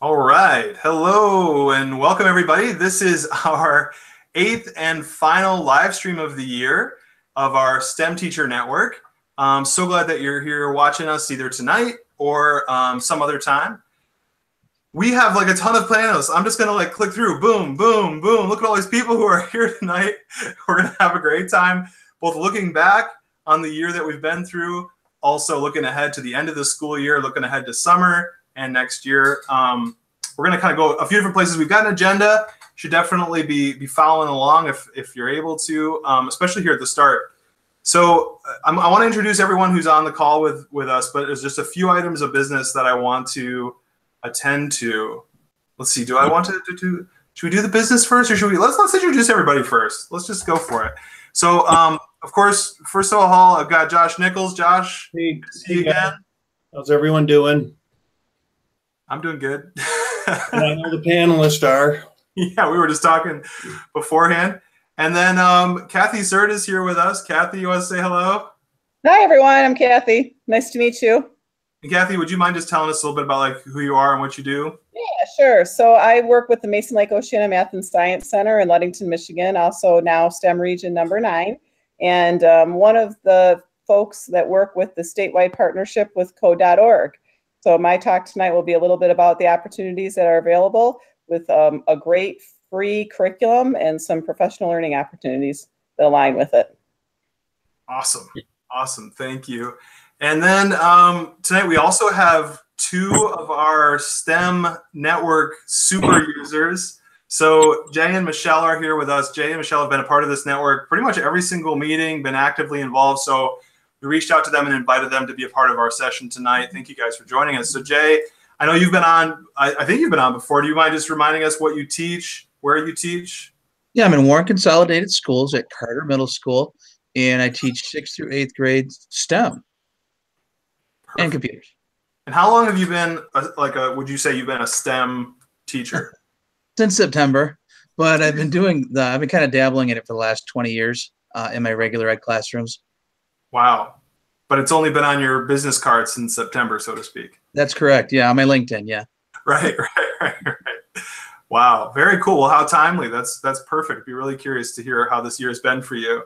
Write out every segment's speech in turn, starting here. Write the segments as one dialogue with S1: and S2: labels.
S1: All right. Hello and welcome, everybody. This is our 8th and final live stream of the year of our STEM Teacher Network. I'm so glad that you're here watching us either tonight or some other time. We have like a ton of panels. I'm just going to click through. Boom, boom, boom. Look at all these people who are here tonight. We're going to have a great time, both looking back on the year that we've been through, also looking ahead to the end of the school year, looking ahead to summer and next year. We're going to kind of go a few different places. We've got an agenda. You should definitely be following along if you're able to, especially here at the start. So I want to introduce everyone who's on the call with us, but there's just a few items of business that I want to attend to. Let's see. Do I want to do? Should we do the business first, or should we? Let's introduce everybody first. Let's just go for it. So, of course, first of all, I've got Josh Nichols. Josh,
S2: hey,
S1: good to see you again.
S2: How's everyone doing?
S1: I'm doing good.
S2: And I know the panelists are.
S1: Yeah, we were just talking beforehand. And then Kathy Surt is here with us. Kathy, you want to say hello?
S3: Hi, everyone. I'm Kathy. Nice to meet you.
S1: And Kathy, would you mind just telling us a little bit about who you are and what you do?
S3: Yeah, sure. So I work with the Mason Lake Oceana Math and Science Center in Ludington, Michigan, also now STEM Region number 9. And one of the folks that work with the statewide partnership with code.org. So my talk tonight will be a little bit about the opportunities that are available with a great free curriculum and some professional learning opportunities that align with it.
S1: Awesome. Awesome. Thank you. And then tonight we also have 2 of our STEM network super users. So Jay and Michelle are here with us. Jay and Michelle have been a part of this network pretty much every single meeting, been actively involved. So we reached out to them and invited them to be a part of our session tonight. Thank you guys for joining us. So Jay, I know you've been on, I think you've been on before. Do you mind just reminding us what you teach, where you teach?
S4: Yeah, I'm in Warren Consolidated Schools at Carter Middle School, and I teach 6th through 8th grade STEM. Perfect. And computers.
S1: And how long have you been, would you say you've been a STEM teacher?
S4: Since September, but I've been kind of dabbling in it for the last 20 years in my regular ed classrooms.
S1: Wow. But it's only been on your business card since September, so to speak.
S4: That's correct. Yeah, on my LinkedIn, yeah.
S1: Right. Wow. Very cool. Well, how timely. That's perfect. Be really curious to hear how this year has been for you.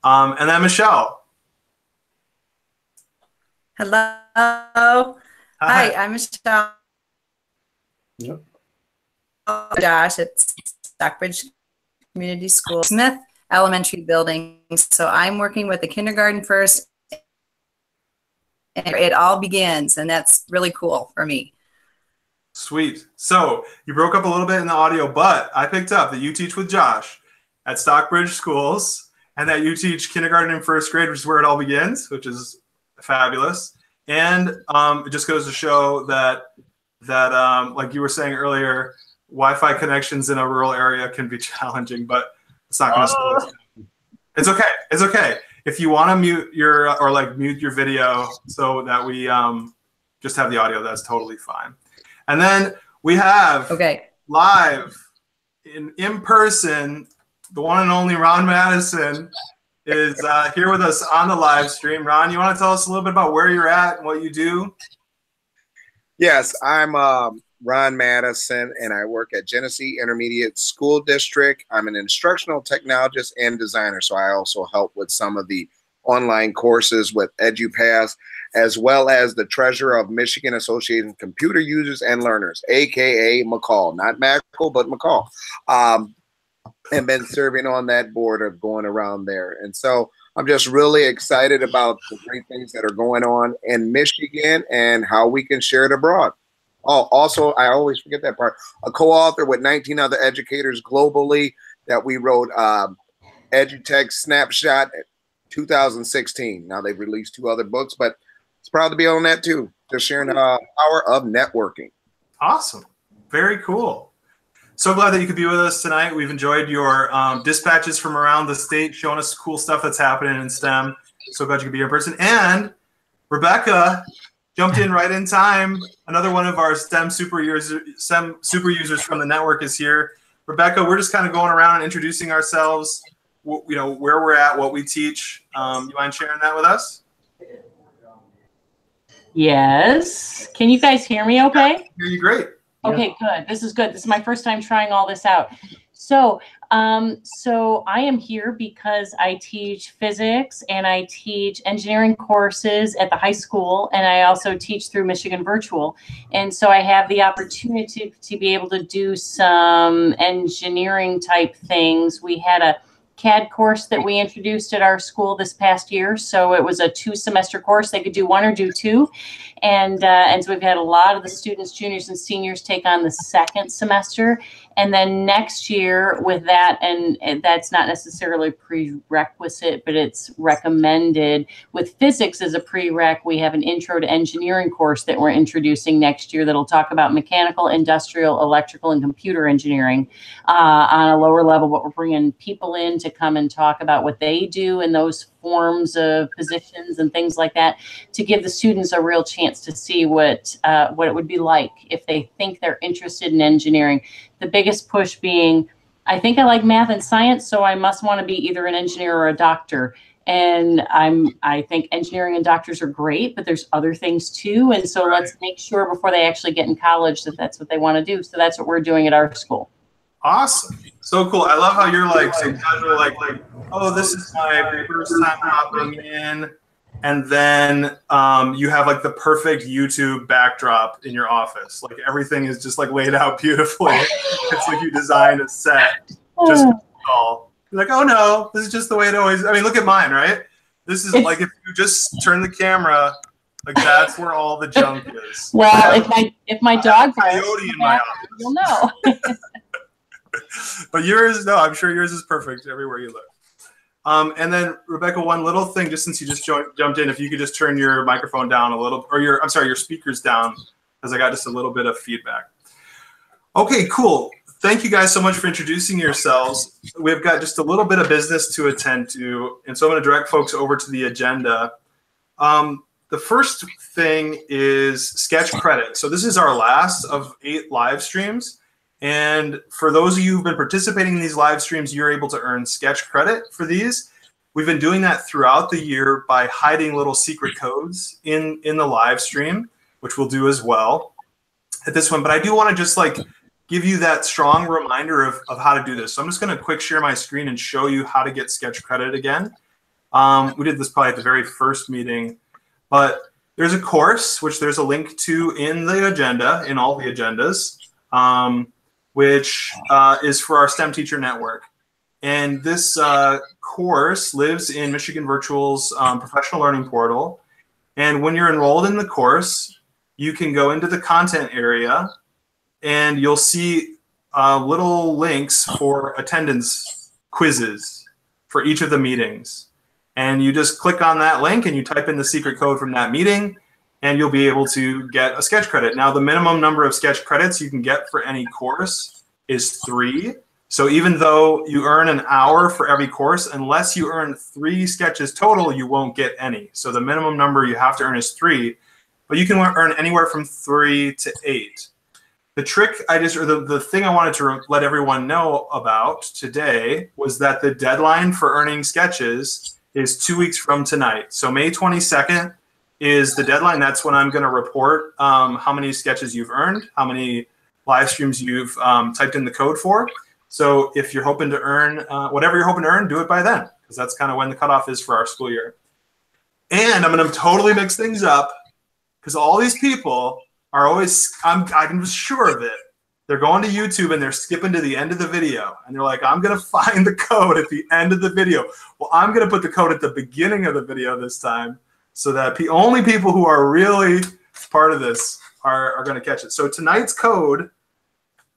S1: And then Michelle.
S5: Hello.
S1: Hi,
S5: I'm Michelle.
S2: Yep.
S5: Josh at Stockbridge Community School, Smith Elementary Building. So I'm working with the kindergarten first, and it all begins, and that's really cool for me.
S1: Sweet. So you broke up a little bit in the audio, but I picked up that you teach with Josh at Stockbridge Schools, and that you teach kindergarten and first grade, which is where it all begins, which is fabulous. And it just goes to show that like you were saying earlier, Wi-Fi connections in a rural area can be challenging, but it's not going to slow us down. It's okay. It's okay. If you want to mute your video so that we just have the audio, that's totally fine. And then we have live in person, the one and only Ron Madison is here with us on the live stream. Ron, you want to tell us a little bit about where you're at and what you do?
S6: Yes, I'm Ron Madison, and I work at Genesee Intermediate School District. I'm an instructional technologist and designer, so I also help with some of the online courses with EduPass, as well as the treasurer of Michigan Association of Computer Users and Learners, aka McCall, not Mackle, but McCall, and been serving on that board of going around there. And so I'm just really excited about the great things that are going on in Michigan and how we can share it abroad. Oh, also, I always forget that part, a co-author with 19 other educators globally that we wrote EduTech Snapshot 2016. Now they've released 2 other books, but it's proud to be on that too. Just sharing the power of networking.
S1: Awesome. Very cool. So glad that you could be with us tonight. We've enjoyed your dispatches from around the state, showing us cool stuff that's happening in STEM. So glad you could be here in person. And Rebecca jumped in right in time. Another one of our STEM super users from the network is here. Rebecca, we're just kind of going around and introducing ourselves, where we're at, what we teach. You mind sharing that with us?
S7: Yes. Can you guys hear me okay?
S1: I hear you great.
S7: Okay, good. This is good. This is my first time trying all this out. So, so I am here because I teach physics and I teach engineering courses at the high school, and I also teach through Michigan Virtual. And so I have the opportunity to be able to do some engineering type things. We had a CAD course that we introduced at our school this past year. So it was a 2-semester course. They could do 1 or do 2. And so we've had a lot of the students, juniors and seniors, take on the 2nd semester. And then next year with that, and that's not necessarily prerequisite, but it's recommended. With physics as a prereq, we have an intro to engineering course that we're introducing next year that'll talk about mechanical, industrial, electrical, and computer engineering on a lower level. But we're bringing people in to come and talk about what they do in those forms of positions and things like that, to give the students a real chance to see what it would be like if they think they're interested in engineering. The biggest push being, I think I like math and science, so I must want to be either an engineer or a doctor. And I think engineering and doctors are great, but there's other things too. And so let's make sure before they actually get in college that that's what they want to do. So that's what we're doing at our school.
S1: Awesome. So cool. I love how you're like so casual, like, oh, this is my first time hopping in. And then you have like the perfect YouTube backdrop in your office. Like everything is just like laid out beautifully. It's like you designed a set just all. You're like, oh no, this is just the way it always. I mean, look at mine, right? This is like if you just turn the camera, like that's where all the junk is.
S7: Well, if my dog
S1: barks, coyote in my office,
S7: you'll know.
S1: But yours, no, I'm sure yours is perfect everywhere you look. And then Rebecca, one little thing, just since you just jumped in, if you could just turn your microphone down a little, or your speakers down, because I got just a little bit of feedback. Okay, cool. Thank you guys so much for introducing yourselves. We've got just a little bit of business to attend to, and so I'm going to direct folks over to the agenda. The first thing is sketch credit. So this is our last of 8 live streams. And for those of you who've been participating in these live streams, you're able to earn sketch credit for these. We've been doing that throughout the year by hiding little secret codes in the live stream, which we'll do as well at this one. But I do want to just like give you that strong reminder of how to do this. So I'm just going to quick share my screen and show you how to get sketch credit again. We did this probably at the very first meeting, but there's a course, which there's a link to in the agenda, in all the agendas. Which is for our STEM Teacher Network. And this course lives in Michigan Virtual's professional learning portal. And when you're enrolled in the course, you can go into the content area and you'll see little links for attendance quizzes for each of the meetings. And you just click on that link and you type in the secret code from that meeting, and you'll be able to get a sketch credit. Now, the minimum number of sketch credits you can get for any course is 3. So even though you earn an hour for every course, unless you earn 3 sketches total, you won't get any. So the minimum number you have to earn is 3, but you can earn anywhere from 3 to 8. The trick the thing I wanted to let everyone know about today was that the deadline for earning sketches is 2 weeks from tonight. So May 22nd is the deadline. That's when I'm going to report how many sketches you've earned, how many live streams you've typed in the code for. So if you're hoping to earn whatever you're hoping to earn, do it by then, because that's kind of when the cutoff is for our school year. And I'm going to totally mix things up, because all these people are always, I'm sure of it, they're going to YouTube and they're skipping to the end of the video. And they're like, I'm going to find the code at the end of the video. Well, I'm going to put the code at the beginning of the video this time, so that only people who are really part of this are going to catch it. So tonight's code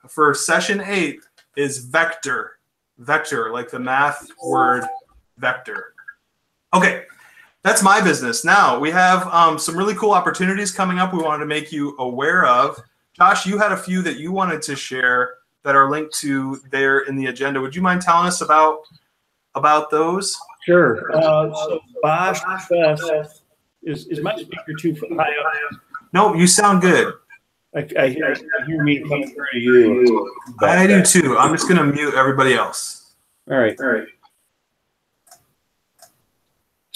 S1: for session 8 is vector. Vector, like the math word vector. Okay, that's my business. Now, we have some really cool opportunities coming up we wanted to make you aware of. Josh, you had a few that you wanted to share that are linked to there in the agenda. Would you mind telling us about those?
S2: Sure. So Bosch Fest is my speaker too high up?
S1: No, you sound good.
S2: I hear me coming through to you.
S1: I do too. I'm just going to mute everybody else.
S2: All right.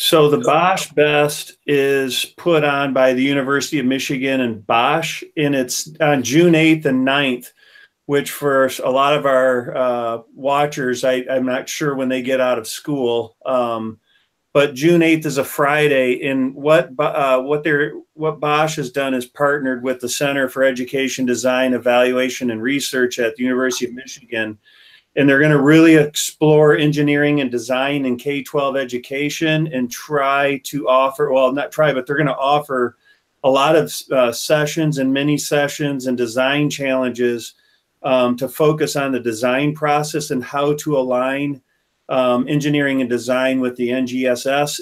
S2: So the Bosch Best is put on by the University of Michigan and Bosch, and it's on June 8th and 9th, which for a lot of our watchers, I'm not sure when they get out of school. But June 8th is a Friday, and what Bosch has done is partnered with the Center for Education, Design, Evaluation, and Research at the University of Michigan. And they're going to really explore engineering and design in K-12 education and try to offer, well, not try, but they're going to offer a lot of sessions and mini sessions and design challenges to focus on the design process and how to align engineering and design with the NGSS.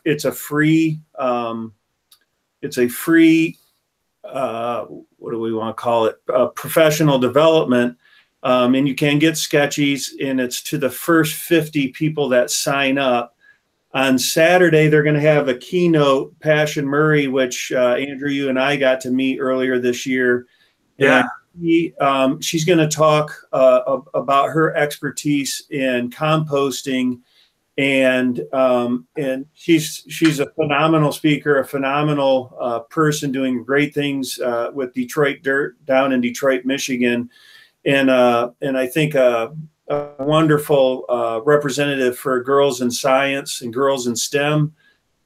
S2: It's a free what do we want to call it? Professional development. And you can get sketchies, and it's to the first 50 people that sign up. On Saturday, they're going to have a keynote, Passion Murray, which Andrew, you and I got to meet earlier this year.
S1: Yeah.
S2: And she's going to talk about her expertise in composting, and she's a phenomenal speaker, a phenomenal person doing great things with Detroit Dirt down in Detroit, Michigan. And I think a wonderful representative for girls in science and girls in STEM.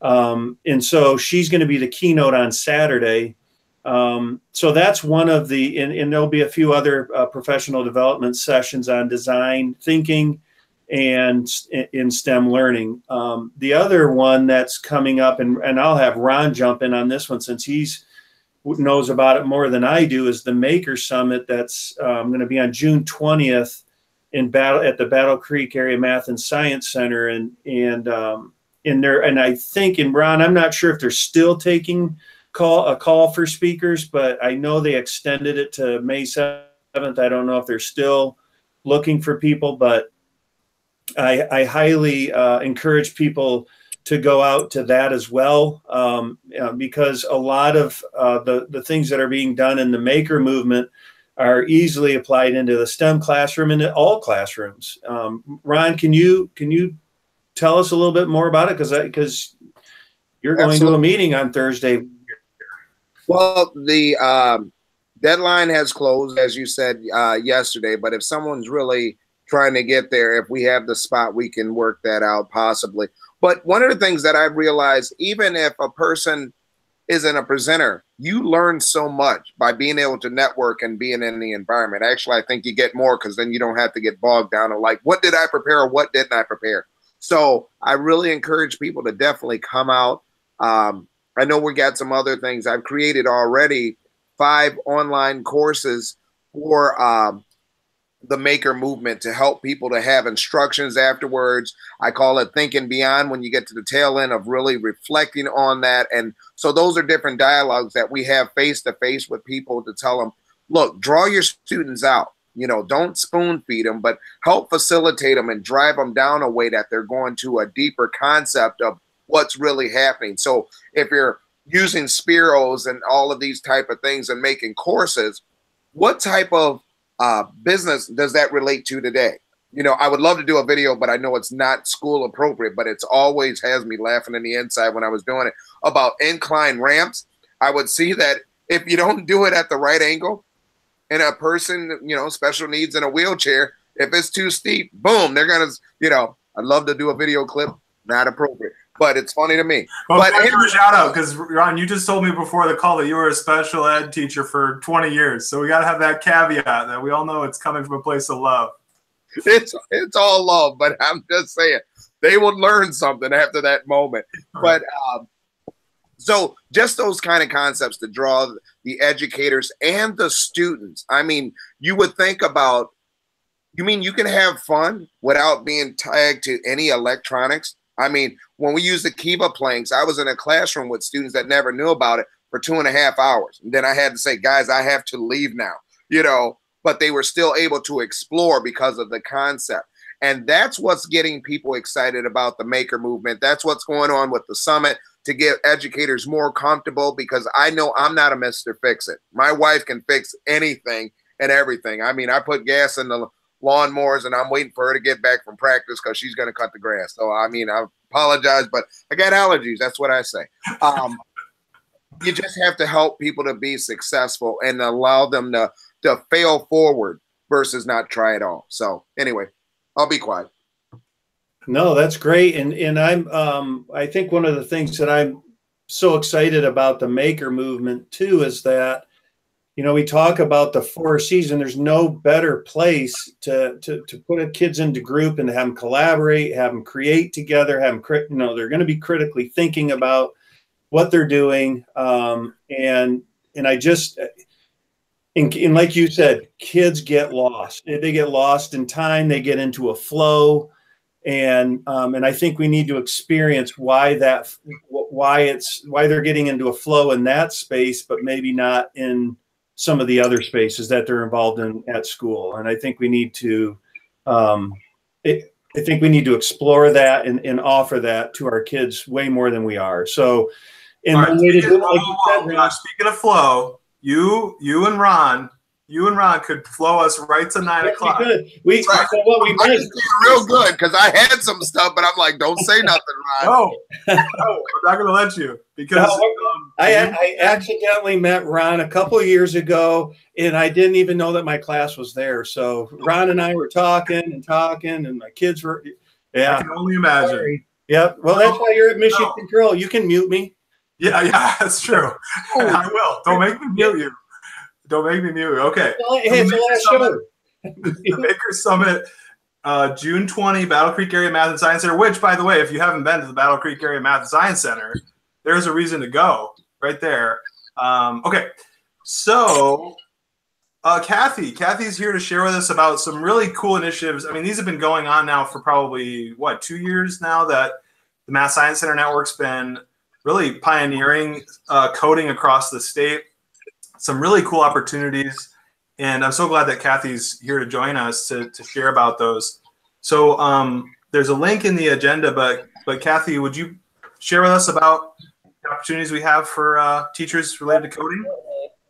S2: And so she's going to be the keynote on Saturday. So that's one of the, and there'll be a few other professional development sessions on design thinking and in STEM learning. The other one that's coming up, and I'll have Ron jump in on this one since he's knows about it more than I do, is the Maker Summit that's going to be on June 20th at the Battle Creek Area Math and Science Center, and I think, and Ron, I'm not sure if they're still taking a call for speakers, but I know they extended it to May 7th. I don't know if they're still looking for people, but I highly encourage people to go out to that as well, because a lot of the things that are being done in the maker movement are easily applied into the STEM classroom and all classrooms. Ron, can you tell us a little bit more about it? Because you're going to a meeting on Thursday.
S6: Well, the deadline has closed, as you said yesterday, but if someone's really trying to get there, if we have the spot, we can work that out possibly. But one of the things that I've realized, even if a person isn't a presenter, you learn so much by being able to network and being in the environment. Actually, I think you get more because then you don't have to get bogged down in like, what did I prepare or what didn't I prepare? So I really encourage people to definitely come out. I know we got some other things. I've created already 5 online courses for the maker movement to help people to have instructions afterwards. I call it thinking beyond, when you get to the tail end of really reflecting on that. And so those are different dialogues that we have face to face with people to tell them, look, draw your students out, don't spoon feed them, but help facilitate them and drive them down a way that they're going to a deeper concept of what's really happening. So if you're using Spiros and all of these type of things and making courses, what type of business does that relate to today? I would love to do a video, but I know it's not school appropriate, but it's always has me laughing in the inside when I was doing it about incline ramps. I would see that if you don't do it at the right angle and a person, special needs in a wheelchair, if it's too steep, boom, they're going to, I'd love to do a video clip, not appropriate. But it's funny to me.
S1: Well,
S6: but
S1: give a shout out, because Ron, you just told me before the call that you were a special ed teacher for 20 years. So we got to have that caveat that we all know it's coming from a place of love.
S6: It's all love, but I'm just saying they will learn something after that moment. But so just those kind of concepts to draw the educators and the students. I mean, you would think about, you mean you can have fun without being tagged to any electronics? I mean, when we use the Kiva Planks, I was in a classroom with students that never knew about it for 2.5 hours. And then I had to say, guys, I have to leave now, but they were still able to explore because of the concept. And that's what's getting people excited about the maker movement. That's what's going on with the summit, to get educators more comfortable, because I know I'm not a Mr. Fix-It. My wife can fix anything and everything. I mean, I put gas in the lawnmowers and I'm waiting for her to get back from practice because she's going to cut the grass. So, I mean, I'll apologize, but I got allergies. That's what I say. You just have to help people to be successful and allow them to fail forward versus not try at all. So anyway, I'll be quiet.
S2: No, that's great. And I think one of the things that I'm so excited about the maker movement too is that, you know, we talk about the 4 C's, and there's no better place to put kids into group and have them collaborate, have them create together, have them, you know, they're going to be critically thinking about what they're doing. And I just, and like you said, kids get lost. They get lost in time. They get into a flow. And I think we need to experience why they're getting into a flow in that space, but maybe not in some of the other spaces that they're involved in at school. And I think we need to, explore that and offer that to our kids way more than we are. So, and
S1: right,
S2: way to do it, like you said,
S1: speaking of flow, you and Ron could flow us right to 9 o'clock.
S2: We
S6: right.
S2: we
S6: missed real good because I had some stuff, but I'm like, don't say nothing, Ron.
S1: No, I'm not going to let you because
S2: I accidentally met Ron a couple of years ago, and I didn't even know that my class was there. So Ron and I were talking, and my kids were, yeah.
S1: I can only imagine.
S2: Sorry. Yep. Well, that's why you're at Mission Control. You can mute me.
S1: Yeah, that's true. I will. Don't make me mute you. Don't make me mute. Okay.
S2: Hey,
S1: the Maker Summit, June 20, Battle Creek Area Math and Science Center, which, by the way, if you haven't been to the Battle Creek Area Math and Science Center, there's a reason to go right there. Okay. So, Kathy's here to share with us about some really cool initiatives. I mean, these have been going on now for probably, 2 years now that the Math Science Center Network's been really pioneering coding across the state. Some really cool opportunities, and I'm so glad that Kathy's here to join us to share about those. So there's a link in the agenda, but Kathy, would you share with us about the opportunities we have for teachers related to coding?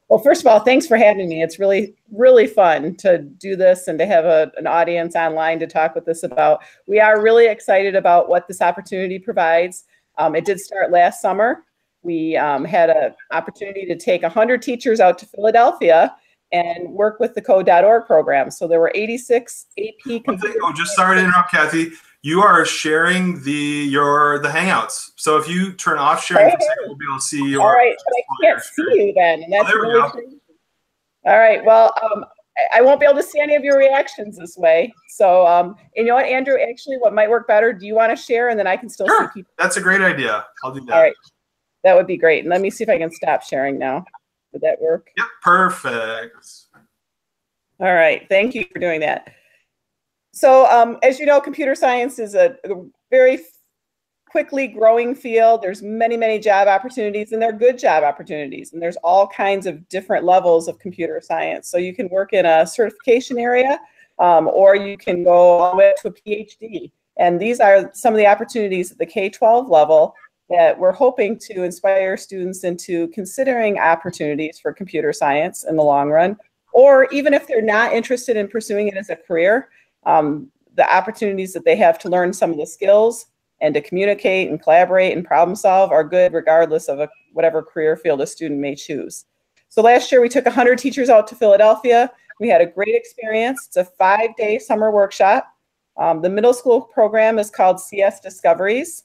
S3: Well, first of all, thanks for having me. It's really, really fun to do this and to have an audience online to talk with us about. We are really excited about what this opportunity provides. It did start last summer. We had an opportunity to take 100 teachers out to Philadelphia and work with the code.org program. So there were 86 AP computers.
S1: Oh, just sorry to interrupt, Kathy. You are sharing the Hangouts. So if you turn off sharing for a second, we'll be able to see your.
S3: All right, but I can't see you then. And that's really crazy. All right, well, I won't be able to see any of your reactions this way. So, and you know what, Andrew, actually what might work better, do you want to share and then I can still see people?
S1: That's a great idea. I'll do that.
S3: All right. That would be great. And let me see if I can stop sharing now. Would that work?
S1: Yep, perfect.
S3: All right, thank you for doing that. So as you know, computer science is a very quickly growing field. There's many, many job opportunities, and they're good job opportunities. And there's all kinds of different levels of computer science. So you can work in a certification area, or you can go all the way up to a PhD. And these are some of the opportunities at the K-12 level that we're hoping to inspire students into considering opportunities for computer science in the long run, or even if they're not interested in pursuing it as a career, the opportunities that they have to learn some of the skills and to communicate and collaborate and problem solve are good regardless of whatever career field a student may choose. So last year we took 100 teachers out to Philadelphia. We had a great experience. It's a 5-day summer workshop. The middle school program is called CS Discoveries.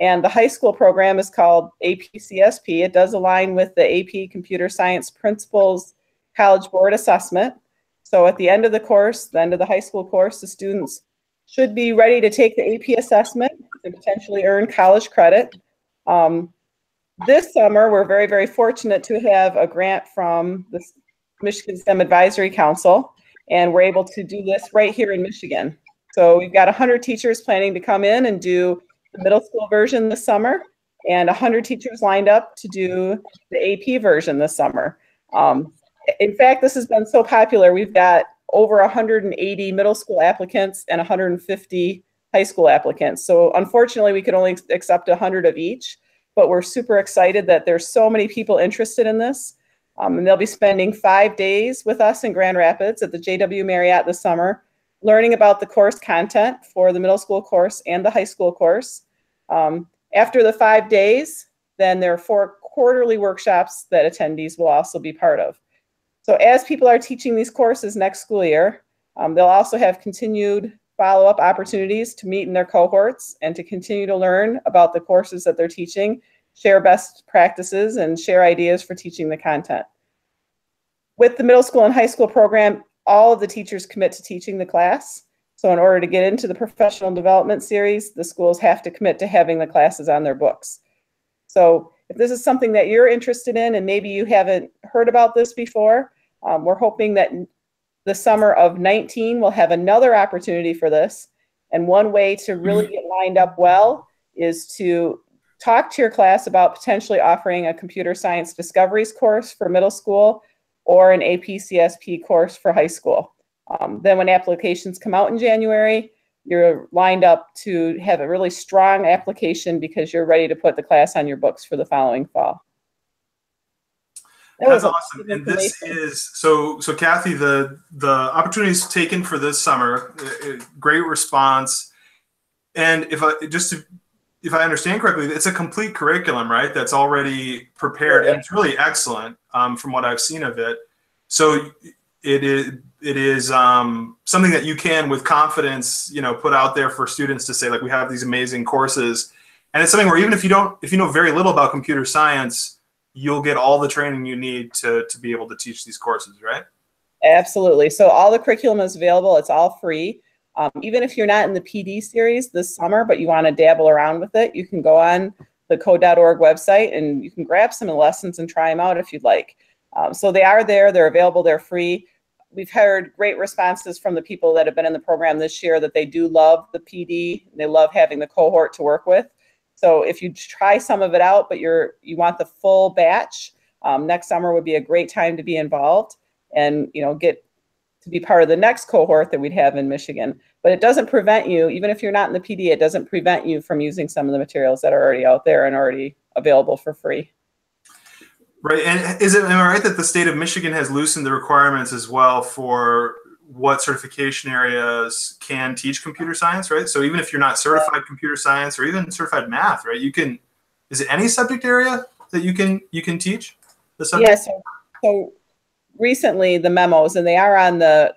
S3: And the high school program is called APCSP. It does align with the AP Computer Science Principles College Board Assessment. So at the end of the course, the end of the high school course, the students should be ready to take the AP assessment and potentially earn college credit. This summer, we're very, very fortunate to have a grant from the Michigan STEM Advisory Council, and we're able to do this right here in Michigan. So we've got 100 teachers planning to come in and do the middle school version this summer, and 100 teachers lined up to do the AP version this summer. In fact, this has been so popular, we've got over 180 middle school applicants and 150 high school applicants. So unfortunately, we could only accept 100 of each, but we're super excited that there's so many people interested in this. And they'll be spending 5 days with us in Grand Rapids at the JW Marriott this summer, learning about the course content for the middle school course and the high school course. After the 5 days, then there are 4 quarterly workshops that attendees will also be part of. So as people are teaching these courses next school year, they'll also have continued follow-up opportunities to meet in their cohorts and to continue to learn about the courses that they're teaching, share best practices, and share ideas for teaching the content. With the middle school and high school program, all of the teachers commit to teaching the class. So in order to get into the professional development series, the schools have to commit to having the classes on their books. So if this is something that you're interested in and maybe you haven't heard about this before, we're hoping that the summer of 19 we'll have another opportunity for this. And one way to really get lined up well is to talk to your class about potentially offering a computer science discoveries course for middle school or an AP-CSP course for high school. Then when applications come out in January, you're lined up to have a really strong application because you're ready to put the class on your books for the following fall.
S1: That's awesome. And this is, so Kathy, the opportunities taken for this summer, great response. And if I understand correctly, it's a complete curriculum, right? That's already prepared, and it's really excellent from what I've seen of it. So it is something that you can, with confidence, put out there for students to say, like, we have these amazing courses, and it's something where even if you know very little about computer science, you'll get all the training you need to be able to teach these courses, right?
S3: Absolutely. So all the curriculum is available. It's all free. Even if you're not in the PD series this summer, but you want to dabble around with it, you can go on the code.org website and you can grab some of the lessons and try them out if you'd like. So they are there. They're available. They're free. We've heard great responses from the people that have been in the program this year that they do love the PD. They love having the cohort to work with. So if you try some of it out, but you want the full batch, next summer would be a great time to be involved and get to be part of the next cohort that we'd have in Michigan. But it doesn't prevent you, even if you're not in the PD, it doesn't prevent you from using some of the materials that are already out there and already available for free.
S1: Right. And am I right that the state of Michigan has loosened the requirements as well for what certification areas can teach computer science, right? So even if you're not certified computer science or even certified math, right, is it any subject area that you can teach the subject?
S3: Yes. So recently the memos, and they are on the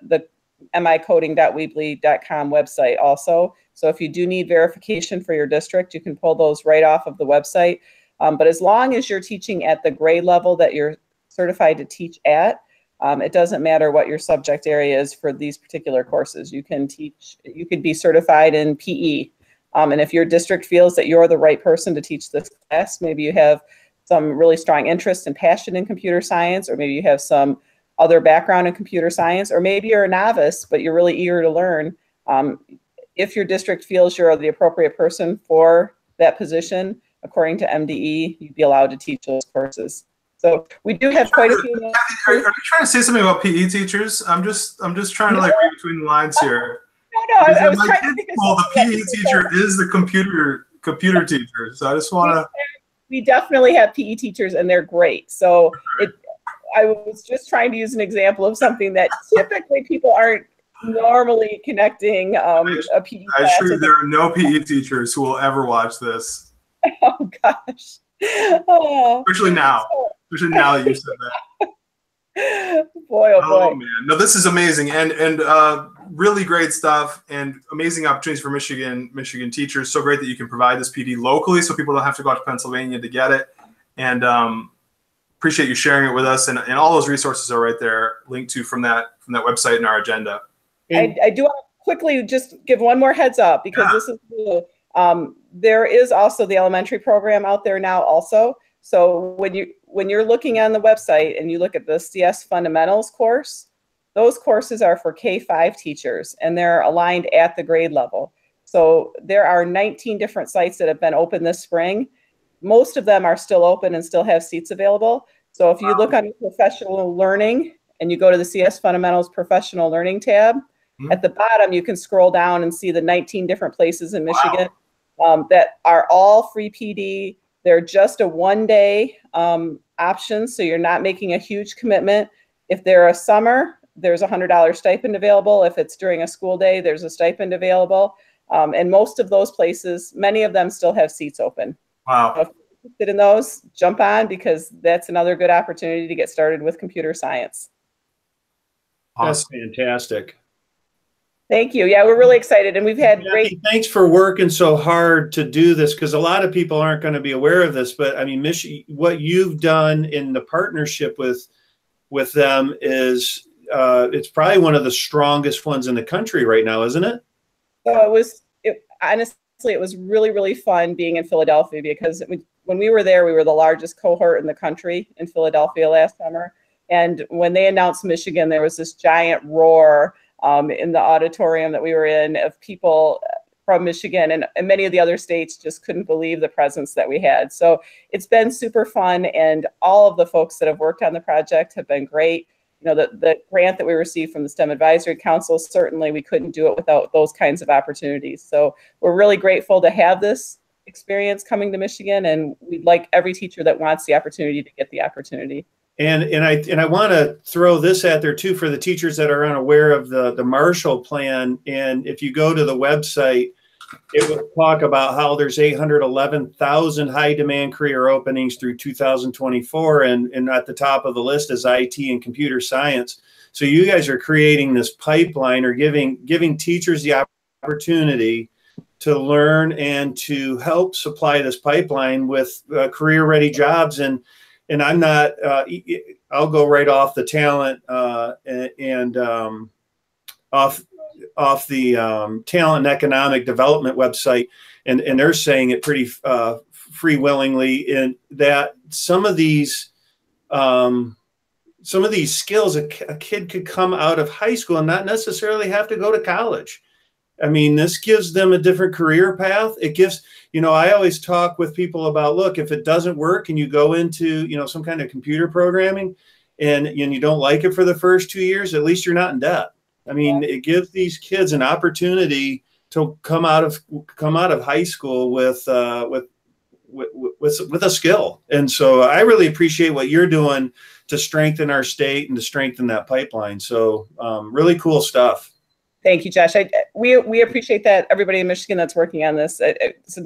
S3: micoding.weebly.com website also. So if you do need verification for your district, you can pull those right off of the website. But as long as you're teaching at the grade level that you're certified to teach at, it doesn't matter what your subject area is for these particular courses. You could be certified in PE. And if your district feels that you're the right person to teach this class, maybe you have some really strong interest and passion in computer science, or maybe you have some other background in computer science, or maybe you're a novice, but you're really eager to learn. If your district feels you're the appropriate person for that position, according to MDE, you'd be allowed to teach those courses. So we do have quite a few.
S1: Are you trying to say something about PE teachers? I'm just trying to read between the lines here.
S3: No, I was trying to think of
S1: the PE teacher is the computer teacher. So I just want to.
S3: We definitely have PE teachers, and they're great. So I was just trying to use an example of something that typically people aren't normally connecting a PE class.
S1: I assure you there are no PE teachers who will ever watch this.
S3: Oh gosh.
S1: Especially now that you said that.
S3: Boy, oh boy.
S1: Oh man, no, this is amazing and really great stuff and amazing opportunities for Michigan teachers. So great that you can provide this PD locally, so people don't have to go out to Pennsylvania to get it. And appreciate you sharing it with us. And all those resources are right there, linked to from that website in our agenda.
S3: I do want to quickly just give one more heads up because this is cool. There is also the elementary program out there now also. So when you're looking on the website and you look at the CS Fundamentals course, those courses are for K-5 teachers and they're aligned at the grade level. So there are 19 different sites that have been open this spring. Most of them are still open and still have seats available. So if you look on professional learning and you go to the CS Fundamentals Professional Learning tab, at the bottom you can scroll down and see the 19 different places in Michigan that are all free PD. They're just a one-day option, so you're not making a huge commitment. If they're a summer, there's a $100 stipend available. If it's during a school day, there's a stipend available. And most of those places, many of them still have seats open.
S1: Wow.
S3: So if you're interested in those, jump on, because that's another good opportunity to get started with computer science.
S2: That's
S1: Awesome.
S2: fantastic.
S3: Thank you. Yeah, we're really excited, and we've had great.
S2: Thanks for working so hard to do this, because a lot of people aren't going to be aware of this. But I mean, what you've done in the partnership with them is it's probably one of the strongest ones in the country right now, isn't it?
S3: So honestly, it was really, really fun being in Philadelphia, because when we were there, we were the largest cohort in the country in Philadelphia last summer. And when they announced Michigan, there was this giant roar in the auditorium that we were in of people from Michigan, and many of the other states just couldn't believe the presence that we had. So it's been super fun, and all of the folks that have worked on the project have been great. You know, the grant that we received from the STEM Advisory Council, certainly we couldn't do it without those kinds of opportunities. So we're really grateful to have this experience coming to Michigan, and we'd like every teacher that wants the opportunity to get the opportunity.
S2: And I want to throw this out there too for the teachers that are unaware of the Marshall Plan. And if you go to the website, it will talk about how there's 811,000 high demand career openings through 2024, and at the top of the list is IT and computer science. So you guys are creating this pipeline, or giving teachers the opportunity to learn and to help supply this pipeline with career ready jobs. And I'm not, I'll go right off the talent and off the talent and economic development website. And they're saying it pretty free willingly, in that some of these skills, a kid could come out of high school and not necessarily have to go to college. I mean, this gives them a different career path. It gives, I always talk with people about, look, if it doesn't work and you go into, some kind of computer programming and you don't like it for the first 2 years, at least you're not in debt. I mean, it gives these kids an opportunity to come out of high school with a skill. And so I really appreciate what you're doing to strengthen our state and to strengthen that pipeline. So really cool stuff.
S3: Thank you, Josh. We appreciate that, everybody in Michigan that's working on this. It's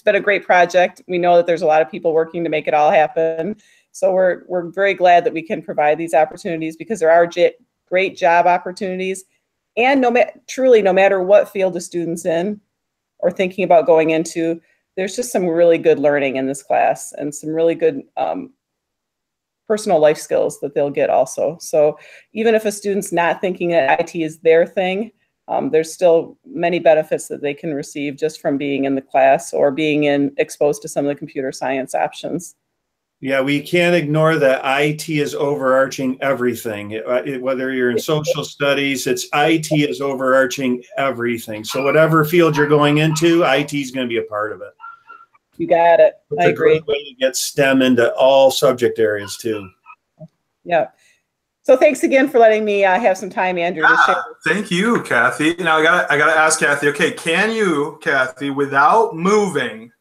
S3: been a great project. We know that there's a lot of people working to make it all happen. So we're very glad that we can provide these opportunities, because there are great job opportunities. And no matter what field a student's in or thinking about going into, there's just some really good learning in this class, and some really good personal life skills that they'll get also. So even if a student's not thinking that IT is their thing, there's still many benefits that they can receive just from being in the class or being exposed to some of the computer science options.
S2: Yeah, we can't ignore that IT is overarching everything. Whether you're in social studies, IT is overarching everything. So whatever field you're going into, IT is going to be a part of it.
S3: You got it.
S2: It's
S3: I agree.
S2: a great way to get STEM into all subject areas too.
S3: Yeah. So thanks again for letting me have some time, Andrew, to share.
S1: Thank you, Kathy. Now I gotta ask Kathy. Okay, can you, Kathy, without moving,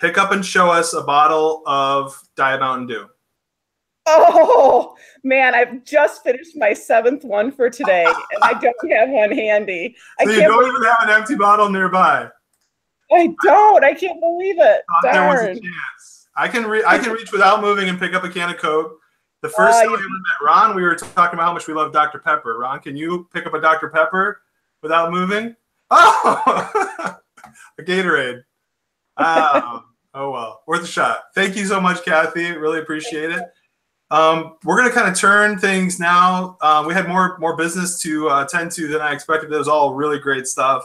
S1: pick up and show us a bottle of Diet Mountain Dew?
S3: Oh man, I've just finished my 7th one for today, and I don't have one handy.
S1: So you don't even have an empty bottle nearby?
S3: I don't. I can't believe it.
S1: There was a
S3: Darn.
S1: chance. I can reach without moving and pick up a can of Coke. The first time we ever met Ron, we were talking about how much we love Dr. Pepper. Ron, can you pick up a Dr. Pepper without moving? Oh, a Gatorade. Oh well, worth a shot. Thank you so much, Kathy. Really appreciate it. We're going to kind of turn things now. We had more business to attend to than I expected. It was all really great stuff.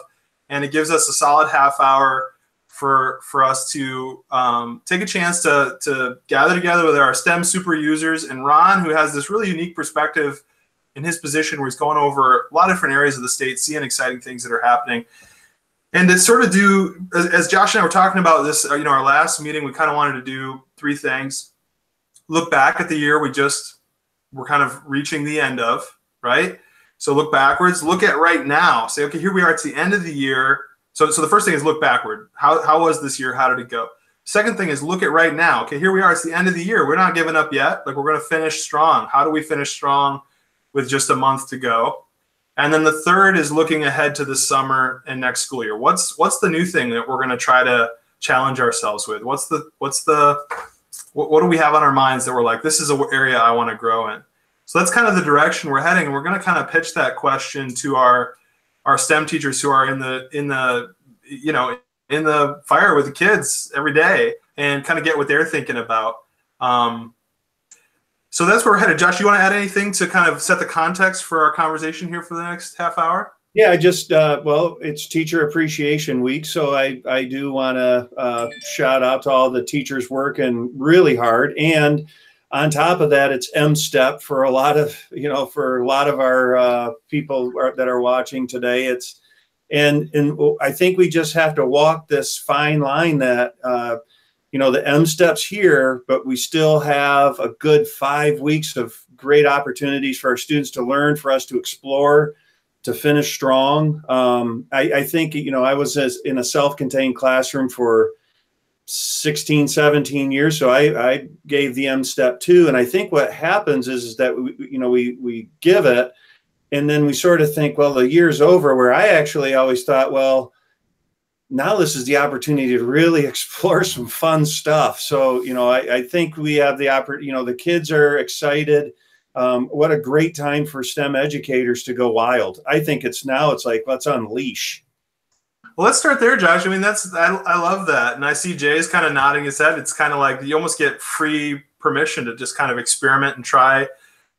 S1: And it gives us a solid half hour for us to take a chance to gather together with our STEM super users, and Ron, who has this really unique perspective in his position where he's going over a lot of different areas of the state, seeing exciting things that are happening. And to sort of do, as Josh and I were talking about this, our last meeting, we kind of wanted to do 3 things. Look back at the year we're kind of reaching the end of, right? So look backwards, look at right now. Say, okay, here we are, it's the end of the year. So the first thing is look backward. How was this year? How did it go? Second thing is look at right now. Okay, here we are, it's the end of the year. We're not giving up yet. Like, we're going to finish strong. How do we finish strong with just a month to go? And then the third is looking ahead to the summer and next school year. What's the new thing that we're going to try to challenge ourselves with? What do we have on our minds that we're like, this is an area I want to grow in? So that's kind of the direction we're heading. And we're going to kind of pitch that question to our STEM teachers who are in the fire with the kids every day, and kind of get what they're thinking about. So that's where we're headed. Josh, you want to add anything to kind of set the context for our conversation here for the next half hour?
S2: Yeah, I just, well, it's Teacher Appreciation Week, so I do want to shout out to all the teachers working really hard. And on top of that, it's M-Step for a lot of, our people that are watching today. And I think we just have to walk this fine line that, the M-Step's here, but we still have a good 5 weeks of great opportunities for our students to learn, for us to explore, to finish strong. I think, I was in a self-contained classroom for 16, 17 years. So I gave the M-Step too. And I think what happens is that we give it, and then we sort of think, well, the year's over, where I actually always thought, well, now this is the opportunity to really explore some fun stuff. So, I think we have the opportunity, the kids are excited. What a great time for STEM educators to go wild. I think it's like, let's unleash.
S1: Well, let's start there, Josh. I mean, I love that. And I see Jay's kind of nodding his head. It's kind of like you almost get free permission to just kind of experiment and try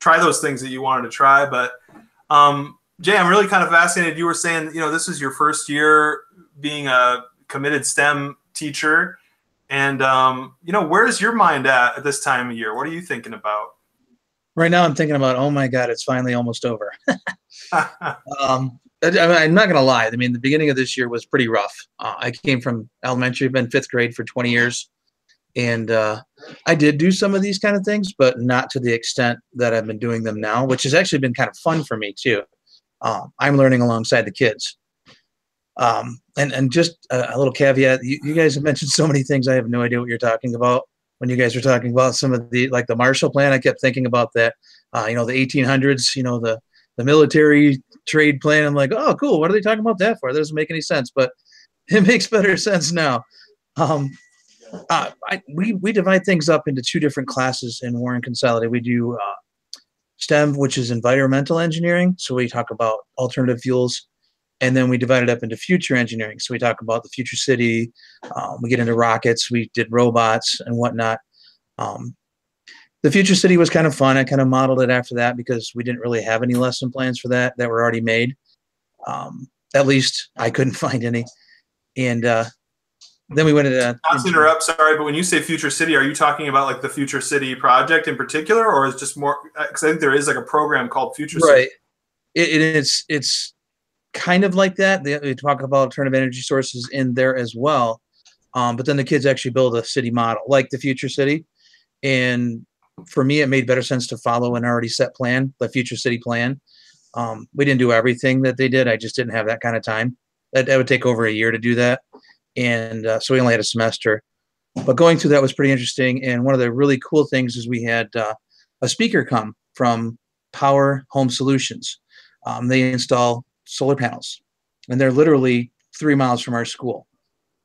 S1: those things that you wanted to try. But Jay, I'm really kind of fascinated. You were saying, this is your first year being a committed STEM teacher. And, where's your mind at this time of year? What are you thinking about?
S4: Right now I'm thinking about, oh my God, it's finally almost over. I'm not going to lie. I mean, the beginning of this year was pretty rough. I came from elementary, been fifth grade for 20 years. And I did do some of these kind of things, but not to the extent that I've been doing them now, which has actually been kind of fun for me too. I'm learning alongside the kids. And just a little caveat, you guys have mentioned so many things. I have no idea what you're talking about. When you guys were talking about some of the Marshall Plan, I kept thinking about that, the 1800s, the military trade plan. I'm like, oh, cool. What are they talking about that for? That doesn't make any sense, but it makes better sense now. We divide things up into two different classes in Warren Consolidated. We do STEM, which is environmental engineering. So we talk about alternative fuels. And then we divide it up into future engineering. So we talk about the future city. We get into rockets. We did robots and whatnot. The future city was kind of fun. I kind of modeled it after that because we didn't really have any lesson plans for that were already made. At least I couldn't find any. And then we went into—
S1: Not to interrupt, sorry, but when you say future city, are you talking about like the future city project in particular, or is it just more? Because I think there is like a program called Future City.
S4: Right. It's kind of like that. They talk about alternative energy sources in there as well. But then the kids actually build a city model like the future city. And for me, it made better sense to follow an already set plan, the future city plan. We didn't do everything that they did. I just didn't have that kind of time. That would take over a year to do that. And so we only had a semester. But going through that was pretty interesting. And one of the really cool things is we had a speaker come from Power Home Solutions. They install solar panels, and they're literally 3 miles from our school.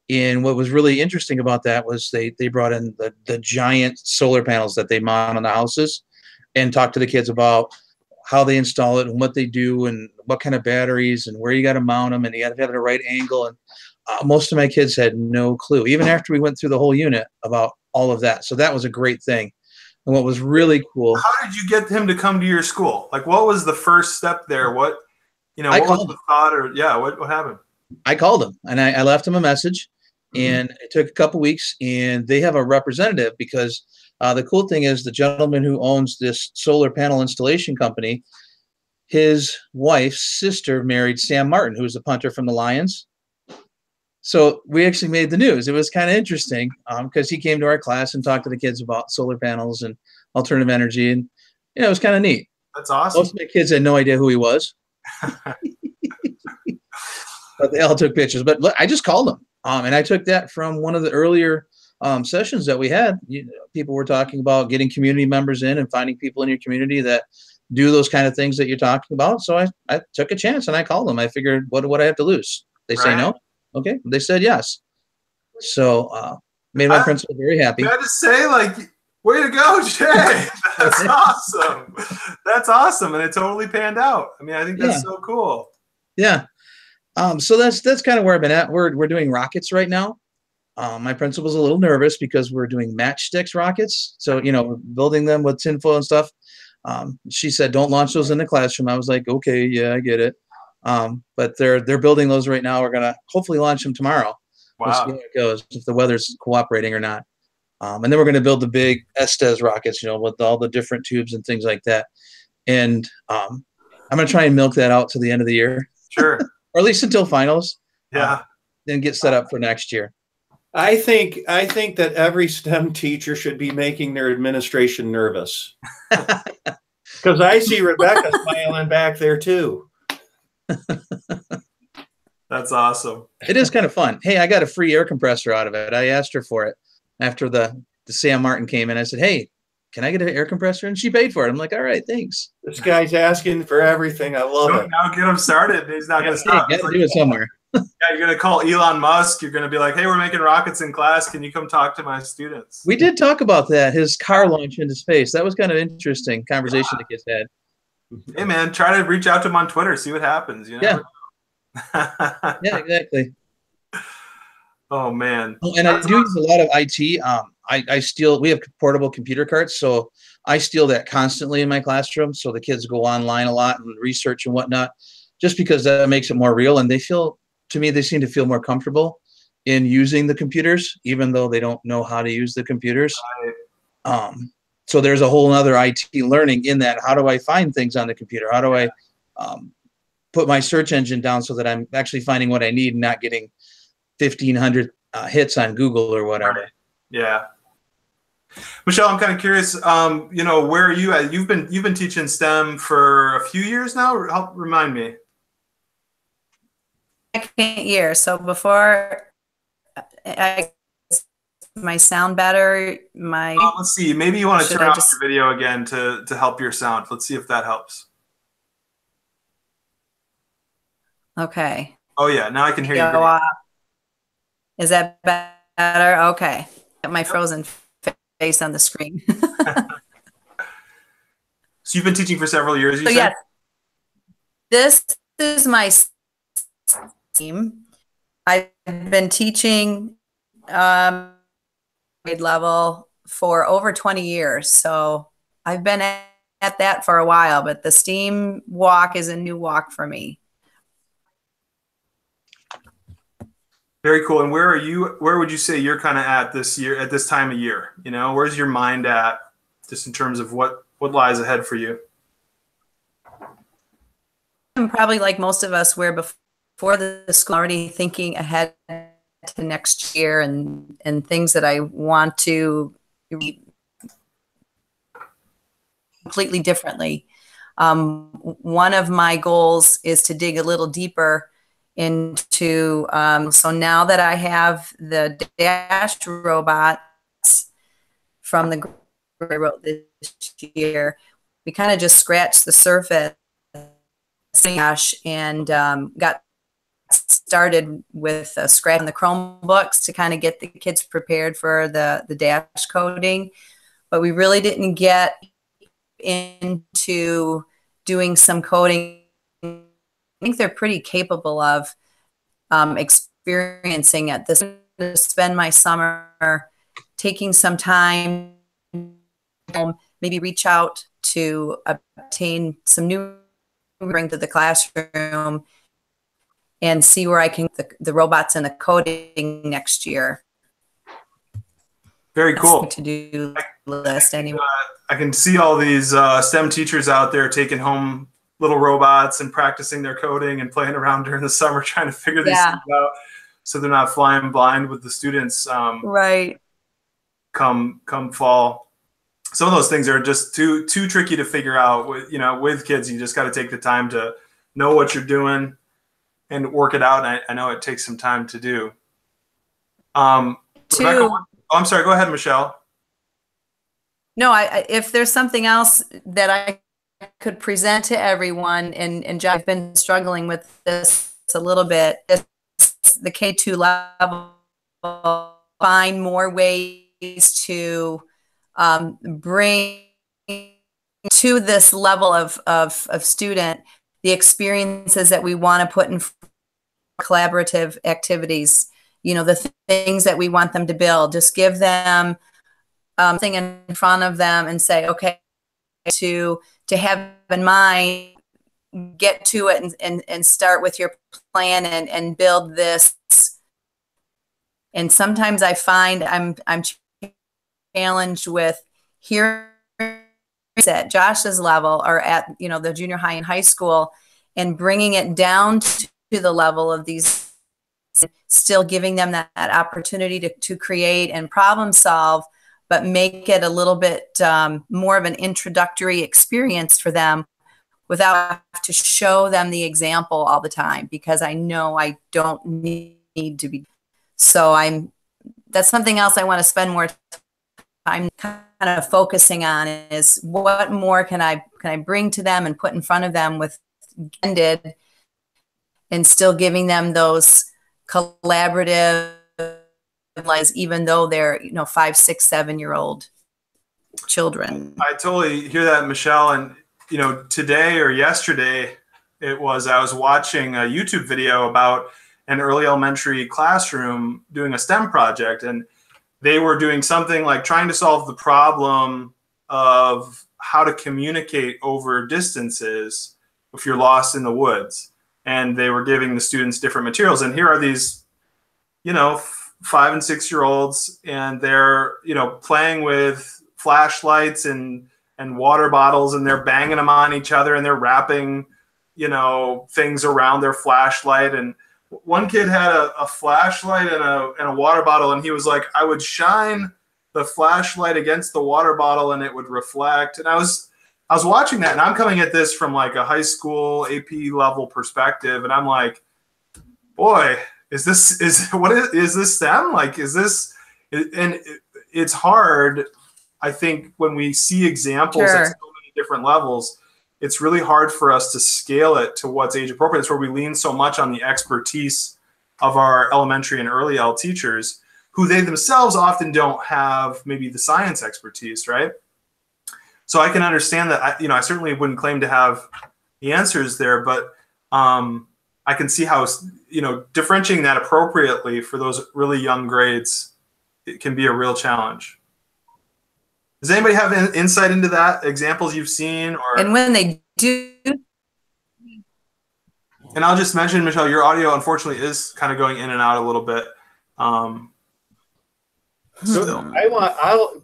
S4: And what was really interesting about that was they brought in the giant solar panels that they mount on the houses and talked to the kids about how they install it and what they do and what kind of batteries and where you got to mount them, and you got to have it at the right angle. And most of my kids had no clue, even after we went through the whole unit, about all of that. So that was a great thing. And what was really cool—
S1: How did you get him to come to your school? Like, what was the first step there? What was the thought, or what happened?
S4: I called him and I left him a message, and it took a couple weeks, and they have a representative because the cool thing is the gentleman who owns this solar panel installation company, his wife's sister married Sam Martin, who was a punter from the Lions. So we actually made the news. It was kind of interesting because he came to our class and talked to the kids about solar panels and alternative energy, and it was kind of neat.
S1: That's awesome.
S4: Most of my kids had no idea who he was. But they all took pictures. But look, I just called them, and I took that from one of the earlier sessions that we had. People were talking about getting community members in and finding people in your community that do those kind of things that you're talking about. So I took a chance and I called them. I figured, what do I have to lose? They say no. Okay. They said yes. So made my principal very happy.
S1: I just say, like, way to go, Jay. That's awesome. That's awesome. And it totally panned out. I mean, I think that's so cool.
S4: Yeah. So that's kind of where I've been at. We're doing rockets right now. My principal's a little nervous because we're doing matchsticks rockets. So, you know, we're building them with tinfoil and stuff. She said, don't launch those in the classroom. I was like, okay, yeah, I get it. But they're building those right now. We're going to hopefully launch them tomorrow.
S1: Wow.
S4: We'll see how it goes, if the weather's cooperating or not. And then we're going to build the big Estes rockets, you know, with all the different tubes and things like that. And I'm going to try and milk that out to the end of the year.
S1: Sure.
S4: Or at least until finals.
S1: Yeah.
S4: Then get set up for next year.
S2: I think that every STEM teacher should be making their administration nervous. Because I see Rebecca smiling back there too.
S1: That's awesome.
S4: It is kind of fun. Hey, I got a free air compressor out of it. I asked her for it after the Sam Martin came in. I said, hey, can I get an air compressor? And she paid for it. I'm like, all right, thanks.
S2: This guy's asking for everything. I love it.
S1: Now get him started. He's not going to stop.
S4: Got to do it somewhere.
S1: Yeah, you're going to call Elon Musk. You're going to be like, hey, we're making rockets in class. Can you come talk to my students?
S4: We did talk about that, his car launch into space. That was kind of interesting conversation the kids had.
S1: Hey, man, try to reach out to him on Twitter. See what happens. You know?
S4: Yeah. Yeah, exactly.
S1: Oh, man.
S4: And I do use a lot of IT. I steal, we have portable computer carts, so I steal that constantly in my classroom. So the kids go online a lot and research and whatnot, just because that makes it more real. And they feel, to me, they seem to feel more comfortable in using the computers, even though they don't know how to use the computers. Right. So there's a whole other IT learning in that. How do I find things on the computer? How do I put my search engine down so that I'm actually finding what I need and not getting 1,500 hits on Google or whatever?
S1: Right. Yeah. Michelle, I'm kind of curious, you know, where are you at? You've been teaching STEM for a few years now. Help remind me.
S5: Second year. So before my sound better,
S1: let's see. Maybe you want to turn off your video again to help your sound. Let's see if that helps.
S5: Okay.
S1: Oh yeah, now I can hear you.
S5: Is that better? Okay. Got my frozen face on the screen.
S1: So you've been teaching for several years, you said?
S5: Yes. This is my team. I've been teaching grade level for over 20 years. So I've been at that for a while, but the STEAM walk is a new walk for me.
S1: Very cool. And where would you say you're kind of at this year, at this time of year? You know, where's your mind at just in terms of what lies ahead for you?
S5: I'm probably like most of us, where before the school, already thinking ahead to next year and things that I want to completely differently. One of my goals is to dig a little deeper into, so now that I have the dash robots from the group I wrote this year, we kind of just scratched the surface and got started with scratching the Chromebooks to kind of get the kids prepared for the dash coding, but we really didn't get into doing some coding. I think they're pretty capable of experiencing it. This is to spend my summer taking some time, maybe reach out to obtain some new bring to the classroom and see where I can the robots and the coding next year.
S1: Very cool.
S5: To-do list anyway.
S1: I can see all these STEM teachers out there taking home little robots and practicing their coding and playing around during the summer trying to figure these things out so they're not flying blind with the students.
S5: Right.
S1: Come fall. Some of those things are just too tricky to figure out. With kids, you just got to take the time to know what you're doing and work it out. And I know it takes some time to do. Rebecca, I'm sorry. Go ahead, Michelle.
S5: No, if there's something else that I could present to everyone, and I've been struggling with this a little bit, the K2 level, find more ways to bring to this level of student the experiences that we want to put in collaborative activities, the things that we want them to build. Just give them thing in front of them and say, okay, to have in mind, get to it and start with your plan and build this. And sometimes I find I'm challenged with here at Josh's level or at the junior high and high school, and bringing it down to the level of these, still giving them that opportunity to create and problem solve, but make it a little bit more of an introductory experience for them without having to show them the example all the time, because I know I don't need to be. So that's something else I want to spend more time kind of focusing on, is what more can I bring to them and put in front of them with ended, and still giving them those collaborative lives, even though they're 5, 6, 7-year-old children.
S1: I totally hear that, Michelle. And today or yesterday I was watching a YouTube video about an early elementary classroom doing a STEM project, and they were doing something like trying to solve the problem of how to communicate over distances if you're lost in the woods. And they were giving the students different materials. And here are these, 5 and 6-year-olds, and they're, playing with flashlights and water bottles, and they're banging them on each other, and they're wrapping, things around their flashlight. And one kid had a flashlight and a water bottle, and he was like, I would shine the flashlight against the water bottle and it would reflect. And I was watching that, and I'm coming at this from like a high school AP level perspective, and I'm like, boy, is this STEM? Like, is this? And it's hard, I think, when we see examples at so many different levels. It's really hard for us to scale it to what's age appropriate. It's where we lean so much on the expertise of our elementary and early L teachers, who they themselves often don't have maybe the science expertise, right? So I can understand that. I certainly wouldn't claim to have the answers there, but I can see how differentiating that appropriately for those really young grades, it can be a real challenge. Does anybody have insight into that? Examples you've seen, or? And
S5: when they do.
S1: And I'll just mention, Michelle, your audio unfortunately is kind of going in and out a little bit.
S2: So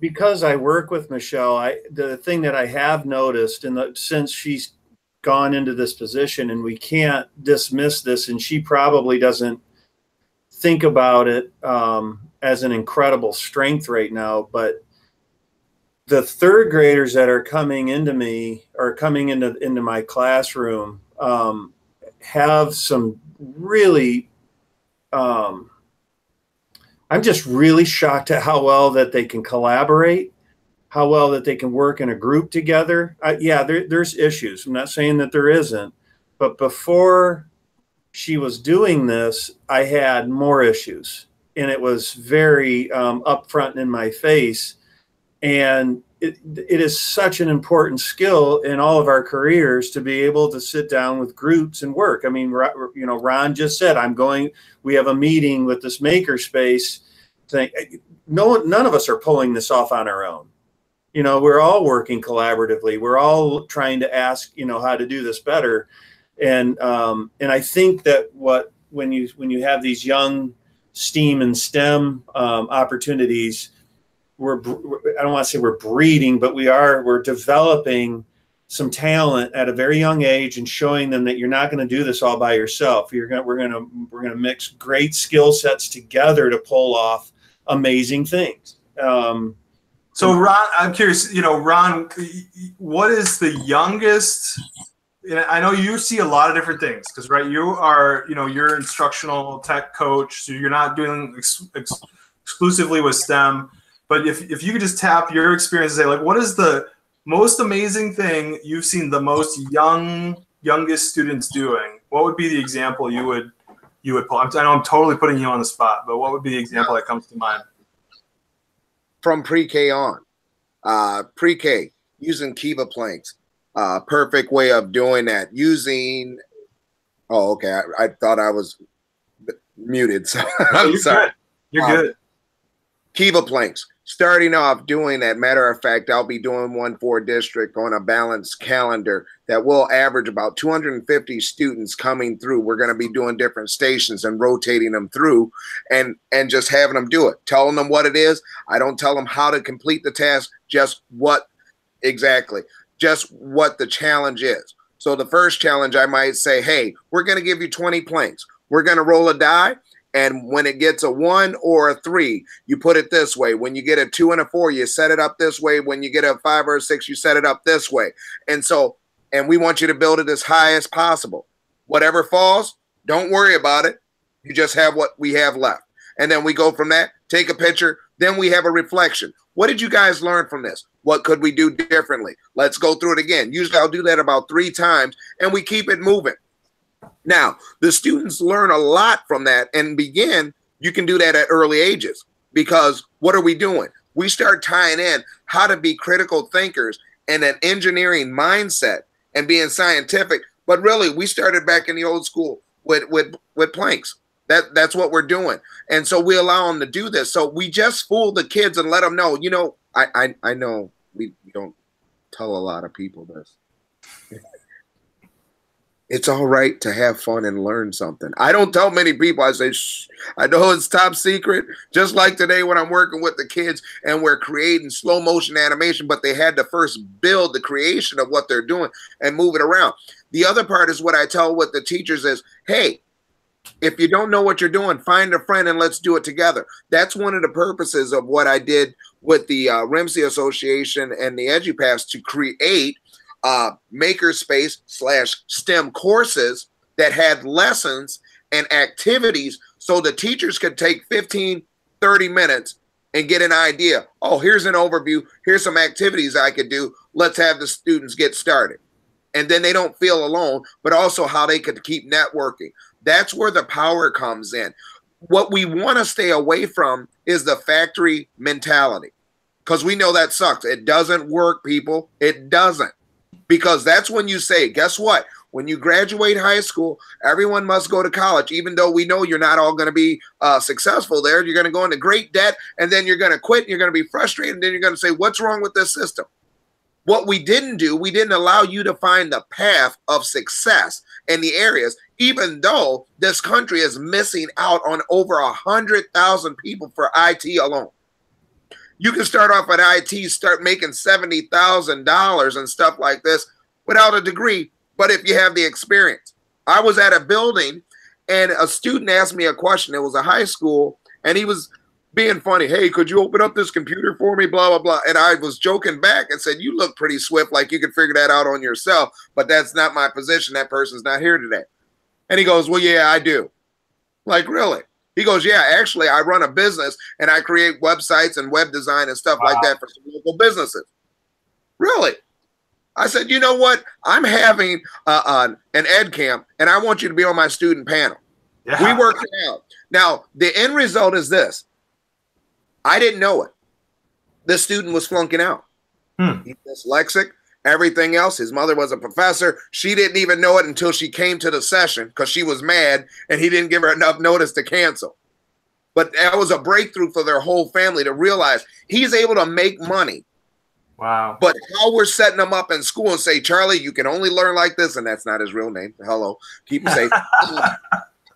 S2: because I work with Michelle, the thing that I have noticed, and since she's gone into this position, and we can't dismiss this, and she probably doesn't think about it as an incredible strength right now, but the third graders that are coming into my classroom have some really, I'm just really shocked at how well that they can collaborate, how well that they can work in a group together. Yeah, there's issues. I'm not saying that there isn't, but before she was doing this, I had more issues, and it was very upfront and in my face. And it is such an important skill in all of our careers to be able to sit down with groups and work. I mean, Ron just said, we have a meeting with this makerspace thing. None of us are pulling this off on our own. We're all working collaboratively. We're all trying to ask, how to do this better. And I think that when you have these young STEAM and STEM opportunities, I don't want to say we're breeding, but we're developing some talent at a very young age and showing them that you're not going to do this all by yourself. We're going to mix great skill sets together to pull off amazing things.
S1: So Ron, I'm curious, Ron, what is the youngest? I know you see a lot of different things because, right, you are, you're instructional tech coach, so you're not doing exclusively with STEM. But if you could just tap your experience and say, like, what is the most amazing thing you've seen the most youngest students doing? What would be the example you would pull? I know I'm totally putting you on the spot, but what would be the example that comes to mind?
S6: From pre-K on, pre-K, using Kiva Planks, perfect way of doing that. Using, oh, okay, I thought I was muted, so I'm sorry.
S1: Good. You're good.
S6: Kiva Planks, starting off doing that. Matter of fact, I'll be doing one for a district on a balanced calendar that will average about 250 students coming through. We're going to be doing different stations and rotating them through and just having them do it, telling them what it is. I don't tell them how to complete the task, just what exactly, just what the challenge is. So the first challenge, I might say, hey, we're going to give you 20 planks. We're going to roll a die. And when it gets a 1 or a 3, you put it this way. When you get a 2 and a 4, you set it up this way. When you get a 5 or a 6, you set it up this way. And we want you to build it as high as possible. Whatever falls, don't worry about it. You just have what we have left. And then we go from that, take a picture. Then we have a reflection. What did you guys learn from this? What could we do differently? Let's go through it again. Usually I'll do that about 3 times, and we keep it moving. Now, the students learn a lot from that and you can do that at early ages, because what are we doing? We start tying in how to be critical thinkers and an engineering mindset and being scientific. But really, we started back in the old school with planks. That's what we're doing. And so we allow them to do this. So we just fool the kids and let them know, I know we don't tell a lot of people this. It's all right to have fun and learn something. I don't tell many people. I say, shh, I know it's top secret. Just like today when I'm working with the kids and we're creating slow motion animation, but they had to first build the creation of what they're doing and move it around. The other part is what I tell with the teachers is, hey, if you don't know what you're doing, find a friend and let's do it together. That's one of the purposes of what I did with the RIMSI Association and the EduPass to create makerspace / STEM courses that had lessons and activities so the teachers could take 15, 30 minutes and get an idea. Oh, here's an overview. Here's some activities I could do. Let's have the students get started. And then they don't feel alone, but also how they could keep networking. That's where the power comes in. What we want to stay away from is the factory mentality, because we know that sucks. It doesn't work, people. It doesn't. Because that's when you say, guess what? When you graduate high school, everyone must go to college, even though we know you're not all going to be successful there. You're going to go into great debt, and then you're going to quit. And you're going to be frustrated, and then you're going to say, what's wrong with this system? What we didn't do, we didn't allow you to find the path of success in the areas, even though this country is missing out on over 100,000 people for IT alone. You can start off at IT, start making $70,000 and stuff like this without a degree, but if you have the experience. I was at a building and a student asked me a question. It was a high school, and he was being funny. Hey, could you open up this computer for me? Blah, blah, blah. And I was joking back and said, you look pretty swift, like you could figure that out on yourself, but that's not my position. That person's not here today. And he goes, well, yeah, I do. Like, really? He goes, yeah, actually, I run a business and I create websites and web design and stuff like that for some local businesses. Really? I said, you know what? I'm having an ed camp, and I want you to be on my student panel. Yeah. We worked it out. Now, the end result is this. I didn't know it. The student was flunking out. He's dyslexic. Everything else, his mother was a professor. She didn't even know it until she came to the session because she was mad and he didn't give her enough notice to cancel. But that was a breakthrough for their whole family to realize he's able to make money.
S1: Wow.
S6: But how we're setting him up in school and say, Charlie, you can only learn like this. And that's not his real name. Hello. Keep him safe.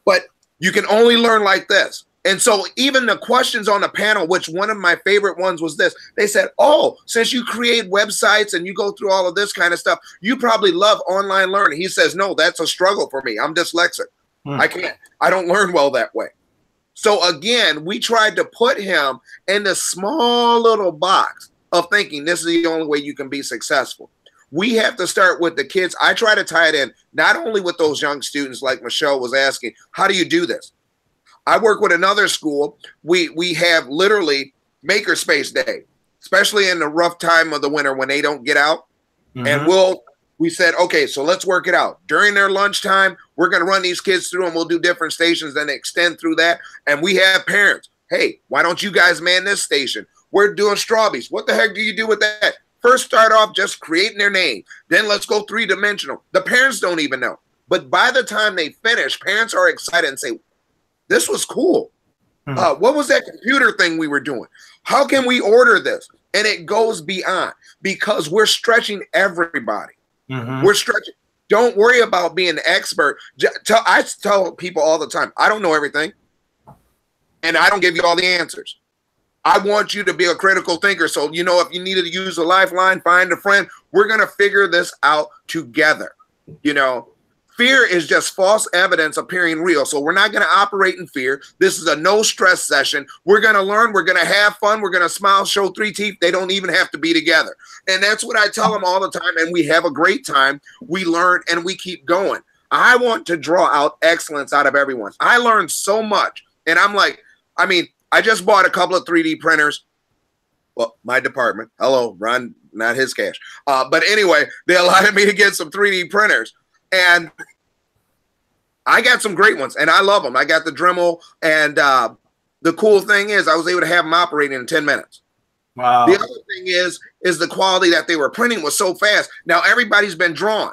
S6: But you can only learn like this. And so even the questions on the panel, which one of my favorite ones was this, they said, oh, since you create websites and you go through all of this kind of stuff, you probably love online learning. He says, no, that's a struggle for me. I'm dyslexic. I don't learn well that way. So again, we tried to put him in this small little box of thinking this is the only way you can be successful. We have to start with the kids. I try to tie it in, not only with those young students like Michelle was asking, how do you do this? I work with another school. We have literally Makerspace Day. especially in the rough time of the winter when they don't get out. And we said, okay, so let's work it out. During their lunchtime, we're going to run these kids through and we'll do different stations and extend through that. And we have parents. Hey, why don't you guys man this station? We're doing strawberries. What the heck do you do with that? First, start off just creating their name. Then let's go 3-dimensional. The parents don't even know. But by the time they finish, parents are excited and say, this was cool. What was that computer thing we were doing? How can we order this? And it goes beyond because we're stretching everybody. We're stretching. Don't worry about being an expert. I tell people all the time, I don't know everything. And I don't give you all the answers. I want you to be a critical thinker. So, you know, if you needed to use a lifeline, find a friend. We're going to figure this out together. You know, fear is just false evidence appearing real. So we're not going to operate in fear. This is a no stress session. We're going to learn. We're going to have fun. We're going to smile, show 3 teeth. They don't even have to be together. And that's what I tell them all the time. And we have a great time. We learn and we keep going. I want to draw out excellence out of everyone. I learned so much. And I'm like, I mean, I just bought a couple of 3D printers. Well, my department. Hello, Ron, not his cash. But anyway, they allowed me to get some 3D printers. And I got some great ones, and I love them. I got the Dremel, and the cool thing is I was able to have them operating in 10 minutes. Wow. The other thing is the quality that they were printing was so fast. Now, everybody's been drawn.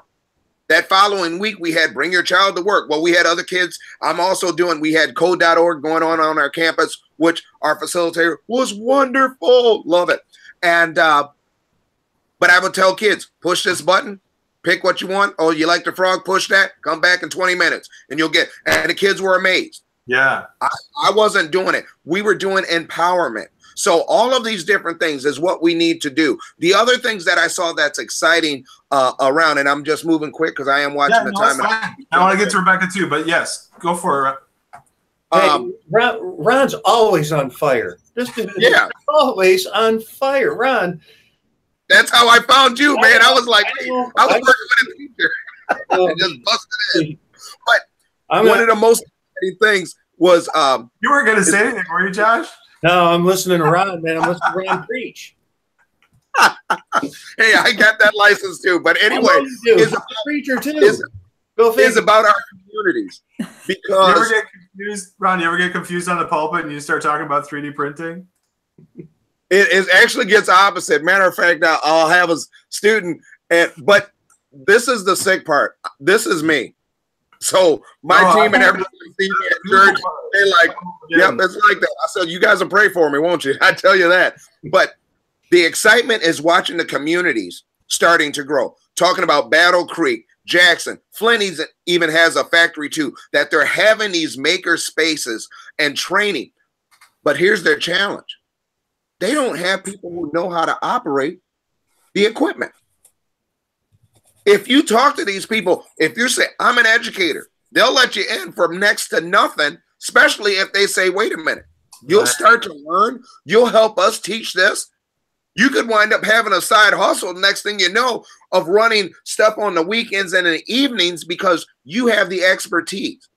S6: That following week, we had Bring Your Child to Work. Well, we had other kids. We had code.org going on our campus, which our facilitator was wonderful. Love it. And, but I would tell kids, push this button, pick what you want. Oh, you like the frog? Push that. Come back in 20 minutes and you'll get, and the kids were amazed. Yeah. I wasn't doing it. We were doing empowerment. So all of these different things is what we need to do. The other things that I saw that's exciting around, and I'm just moving quick because I am watching the time.
S1: I want to get to Rebecca too, but yes, go for it.
S2: Hey, Ron's always on fire. This dude is always on fire. Ron.
S6: That's how I found you, man. I was like, I was working with a teacher. I just busted in. But one of the most exciting things was
S1: you weren't going to say anything, were you, Josh?
S2: No, I'm listening to Ron, man. I'm listening to Ron preach.
S6: Hey, I got that license too. But anyway,
S2: it's a preacher too.
S6: It's about our communities. Because
S1: you ever get confused, Ron? You ever get confused on the pulpit and you start talking about 3D printing?
S6: It actually gets opposite. Matter of fact, I'll have a student, but this is the sick part. This is me. So my team and everybody see me at church, they're like, yep, it's like that. I said, you guys will pray for me, won't you? I tell you that. But the excitement is watching the communities starting to grow. Talking about Battle Creek, Jackson, Flint even has a factory too, that they're having these maker spaces and training. But here's their challenge. They don't have people who know how to operate the equipment. If you talk to these people, if you say, I'm an educator, they'll let you in for next to nothing, especially if they say, wait a minute, you'll start to learn, you'll help us teach this. You could wind up having a side hustle, next thing you know, of running stuff on the weekends and in the evenings because you have the expertise.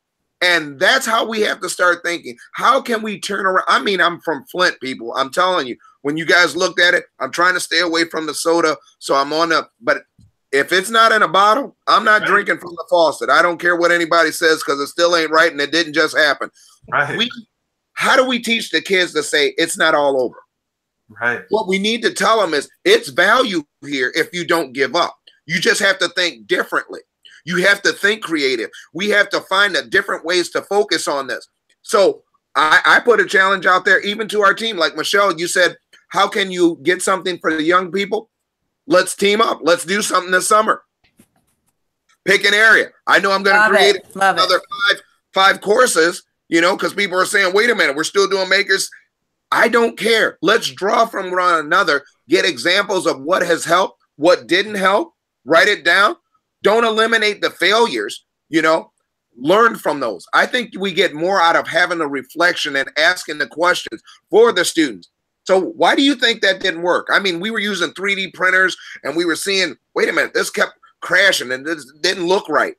S6: And that's how we have to start thinking. How can we turn around? I mean, I'm from Flint, people. I'm telling you, when you guys looked at it, I'm trying to stay away from the soda. So I'm on but if it's not in a bottle, I'm not drinking from the faucet. I don't care what anybody says because it still ain't right and it didn't just happen. Right. How do we teach the kids to say it's not all over? Right. What we need to tell them is it's value here if you don't give up. You just have to think differently. You have to think creative. We have to find different ways to focus on this. So I put a challenge out there even to our team. Like Michelle, you said, how can you get something for the young people? Let's team up. Let's do something this summer. Pick an area. I know I'm going to create another five courses, you know, because people are saying, wait a minute, we're still doing makers. I don't care. Let's draw from one another, get examples of what has helped, what didn't help, write it down. Don't eliminate the failures, you know, learn from those. I think we get more out of having a reflection and asking the questions for the students. So why do you think that didn't work? I mean, we were using 3D printers and we were seeing, wait a minute, this kept crashing and this didn't look right.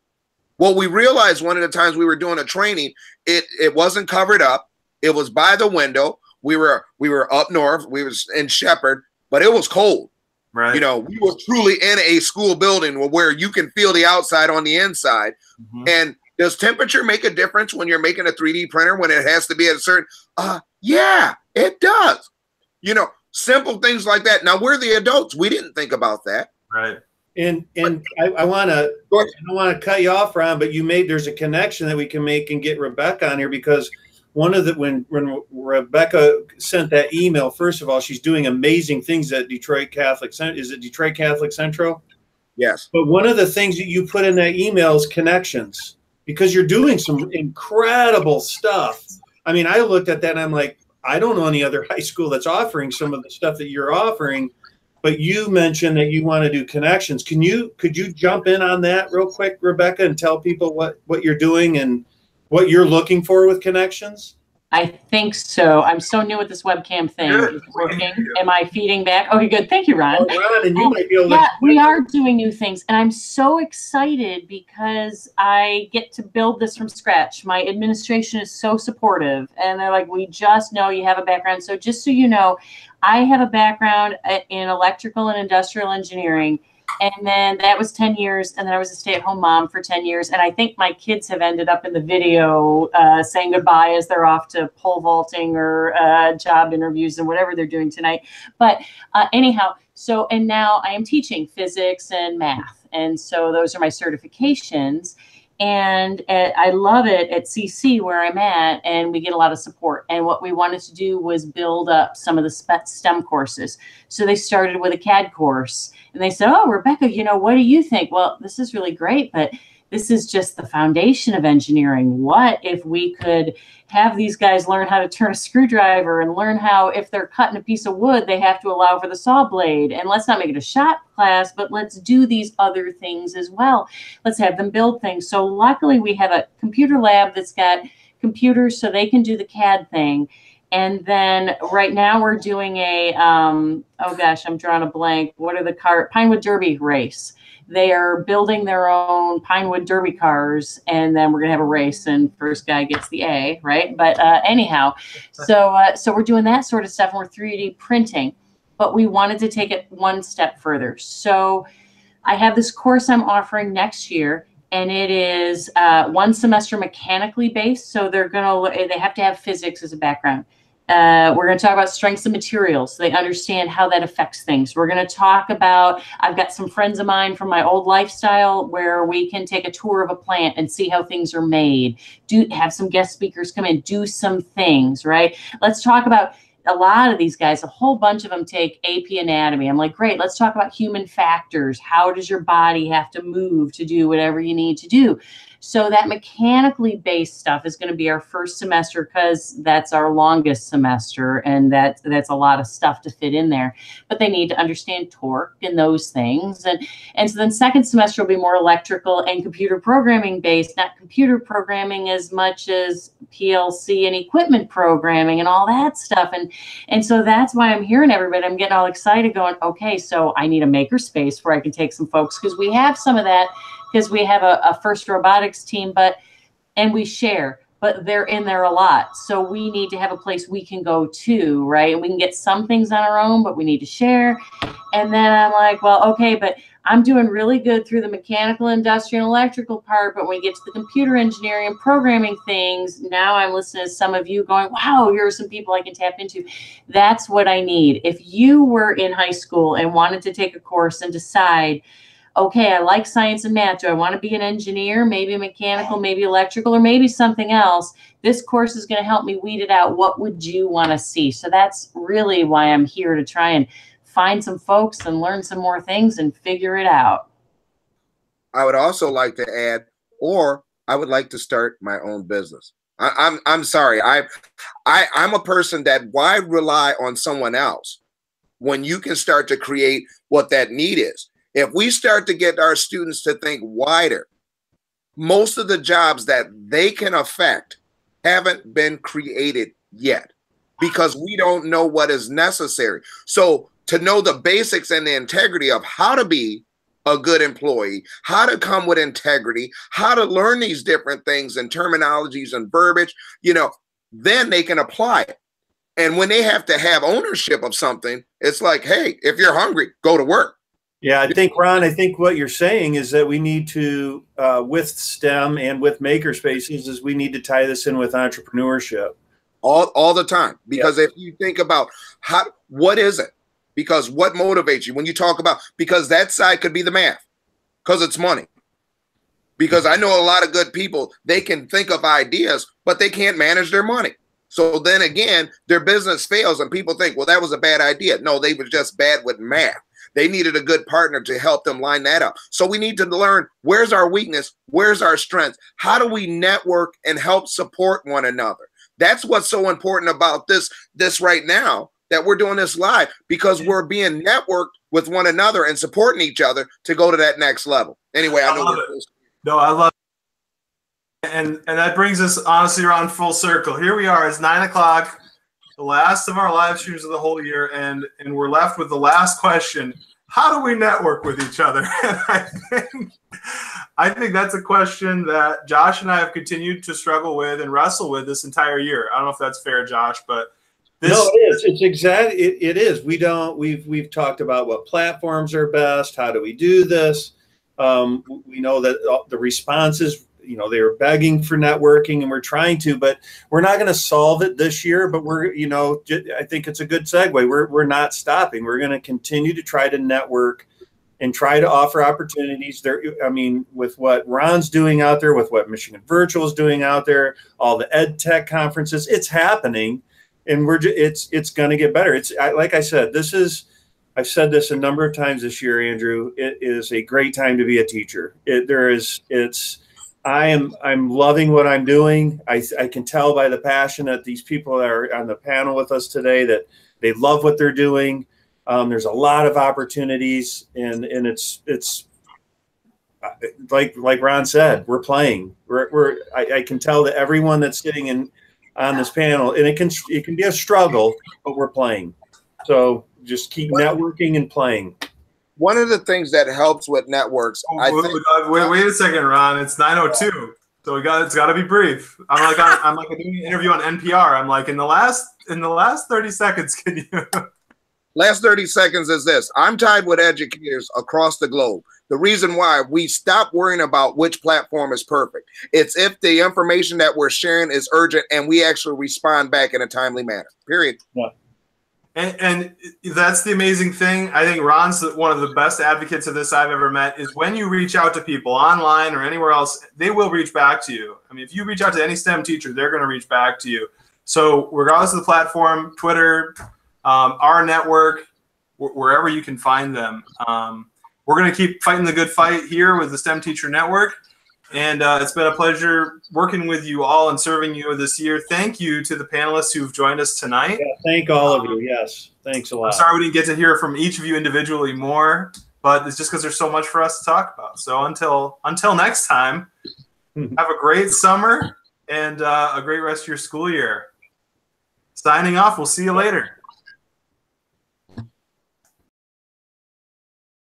S6: Well, we realized one of the times we were doing a training, it wasn't covered up. It was by the window. We were up north. We was in Shepherd. but it was cold.
S1: Right.
S6: You know, we were truly in a school building where you can feel the outside on the inside. And does temperature make a difference when you're making a 3D printer when it has to be at a certain? Yeah, it does. You know, simple things like that. Now we're the adults. We didn't think about that.
S1: Right.
S2: And I want to, I don't want to cut you off, Ron, but there's a connection that we can make and get Rebecca on here, because one of the, when Rebecca sent that email, first of all, she's doing amazing things at Detroit Catholic Central. Is it Detroit Catholic Central?
S6: Yes.
S2: But one of the things that you put in that email is connections, because you're doing some incredible stuff. I mean, I looked at that and I'm like, I don't know any other high school that's offering some of the stuff that you're offering, but you mentioned that you want to do connections. Could you jump in on that real quick, Rebecca, and tell people what you're doing and what you're looking for with connections?
S7: I think so. I'm so new with this webcam thing.
S1: Good.
S7: Is it working? Am I feeding back? Okay, good. Thank you, Ron.
S2: Oh, Ron, and you might be able to.
S7: Yeah, we are doing new things. And I'm so excited because I get to build this from scratch. My administration is so supportive. And they're like, we just know you have a background. So just so you know, I have a background in electrical and industrial engineering. And then that was 10 years. And then I was a stay-at-home mom for 10 years. And I think my kids have ended up in the video saying goodbye as they're off to pole vaulting or job interviews and whatever they're doing tonight. But anyhow, so, and now I am teaching physics and math. And so those are my certifications. And I love it at CC where I'm at, and we get a lot of support. And what we wanted to do was build up some of the STEM courses. So they started with a CAD course, and they said, oh, Rebecca, you know, what do you think? Well, this is really great, but this is just the foundation of engineering. What if we could have these guys learn how to turn a screwdriver and learn how, if they're cutting a piece of wood, they have to allow for the saw blade? And let's not make it a shop class, but let's do these other things as well. Let's have them build things. So luckily we have a computer lab that's got computers so they can do the CAD thing. And then right now we're doing a, oh gosh, I'm drawing a blank. What are the Pinewood Derby race? They are building their own Pinewood Derby cars, and then we're gonna have a race, and first guy gets the A, right? But anyhow, so we're doing that sort of stuff, and we're 3D printing, but we wanted to take it one step further. So I have this course I'm offering next year, and it is 1 semester mechanically based. So they have to have physics as a background. We're going to talk about strengths of materials so they understand how that affects things. We're going to talk about, I've got some friends of mine from my old lifestyle where we can take a tour of a plant and see how things are made. Have some guest speakers come in, do some things, right? Let's talk about a lot of these guys, a whole bunch of them take AP anatomy. I'm like, great, let's talk about human factors. How does your body have to move to do whatever you need to do? So that mechanically based stuff is going to be our first semester because that's our longest semester, and that's a lot of stuff to fit in there. But they need to understand torque and those things. And so then second semester will be more electrical and computer programming based, not computer programming as much as PLC and equipment programming and all that stuff. And so that's why I'm hearing everybody. I'm getting all excited going, okay, so I need a maker space where I can take some folks, because we have some of that, because we have a FIRST robotics team, and we share, but they're in there a lot. So we need to have a place we can go to, right? And we can get some things on our own, but we need to share. And then I'm like, well, okay, but I'm doing really good through the mechanical, industrial, and electrical part. But when we get to the computer engineering and programming things, now I'm listening to some of you going, wow, here are some people I can tap into. That's what I need. If you were in high school and wanted to take a course and decide, okay, I like science and math. Do I want to be an engineer, maybe mechanical, maybe electrical, or maybe something else? This course is going to help me weed it out. What would you want to see? So that's really why I'm here, to try and find some folks and learn some more things and figure it out.
S6: I would also like to add, or I would like to start my own business. I'm sorry. I'm a person that, why rely on someone else when you can start to create what that need is? If we start to get our students to think wider, most of the jobs that they can affect haven't been created yet because we don't know what is necessary. So to know the basics and the integrity of how to be a good employee, how to come with integrity, how to learn these different things and terminologies and verbiage, then they can apply it. And when they have to have ownership of something, it's like, hey, if you're hungry, go to work.
S2: Yeah, I think, Ron, I think what you're saying is that we need to, with STEM and with makerspaces, is we need to tie this in with entrepreneurship.
S6: All the time. Because if you think about what is it? Because what motivates you when you talk about, because that side could be the math, because it's money. Because I know a lot of good people, they can think of ideas, but they can't manage their money. So then again, their business fails and people think, well, that was a bad idea. No, they were just bad with math. They needed a good partner to help them line that up. So we need to learn, where's our weakness? Where's our strength? How do we network and help support one another? That's what's so important about this right now, that we're doing this live, because we're being networked with one another and supporting each other to go to that next level. Anyway, I love it.
S1: No, I love it. And that brings us honestly around full circle. Here we are, it's 9 o'clock, the last of our live streams of the whole year, and we're left with the last question. How do we network with each other? And I think that's a question that Josh and I have continued to struggle with and wrestle with this entire year. I don't know if that's fair, Josh, but
S2: no, it is. It's exactly. It is. We've talked about what platforms are best. How do we do this? We know that the responses, they were begging for networking, and we're trying to, but we're not going to solve it this year. But I think it's a good segue. We're not stopping. We're going to continue to try to network and try to offer opportunities there. I mean, with what Ron's doing out there, with what Michigan Virtual is doing out there, all the ed tech conferences, it's happening, and it's going to get better. Like I said, I've said this a number of times this year, Andrew. It is a great time to be a teacher. I'm loving what I'm doing. I can tell by the passion that these people that are on the panel with us today, that they love what they're doing. There's a lot of opportunities, and it's like Ron said, we're playing. I can tell that everyone that's sitting on this panel, and it can be a struggle, but we're playing. So just keep networking and playing.
S6: One of the things that helps with networks,
S1: wait a second, Ron. It's 9:02, so it's got to be brief. I'm like doing an interview on NPR. I'm like, in the last 30 seconds, can you?
S6: Last 30 seconds is this. I'm tied with educators across the globe. The reason why we stop worrying about which platform is perfect. It's if the information that we're sharing is urgent and we actually respond back in a timely manner. Period.
S2: Yeah.
S1: And that's the amazing thing. I think Ron's one of the best advocates of this I've ever met, is when you reach out to people online or anywhere else, they will reach back to you. I mean, if you reach out to any STEM teacher, they're going to reach back to you. So regardless of the platform, Twitter, our network, wherever you can find them, we're going to keep fighting the good fight here with the STEM Teacher Network. And it's been a pleasure working with you all and serving you this year. Thank you to the panelists who've joined us tonight.
S2: Yeah, thank all of you. Yes, thanks a lot.
S1: I'm sorry we didn't get to hear from each of you individually more, but it's just because there's so much for us to talk about. So until next time, have a great summer and a great rest of your school year. Signing off. We'll see you later.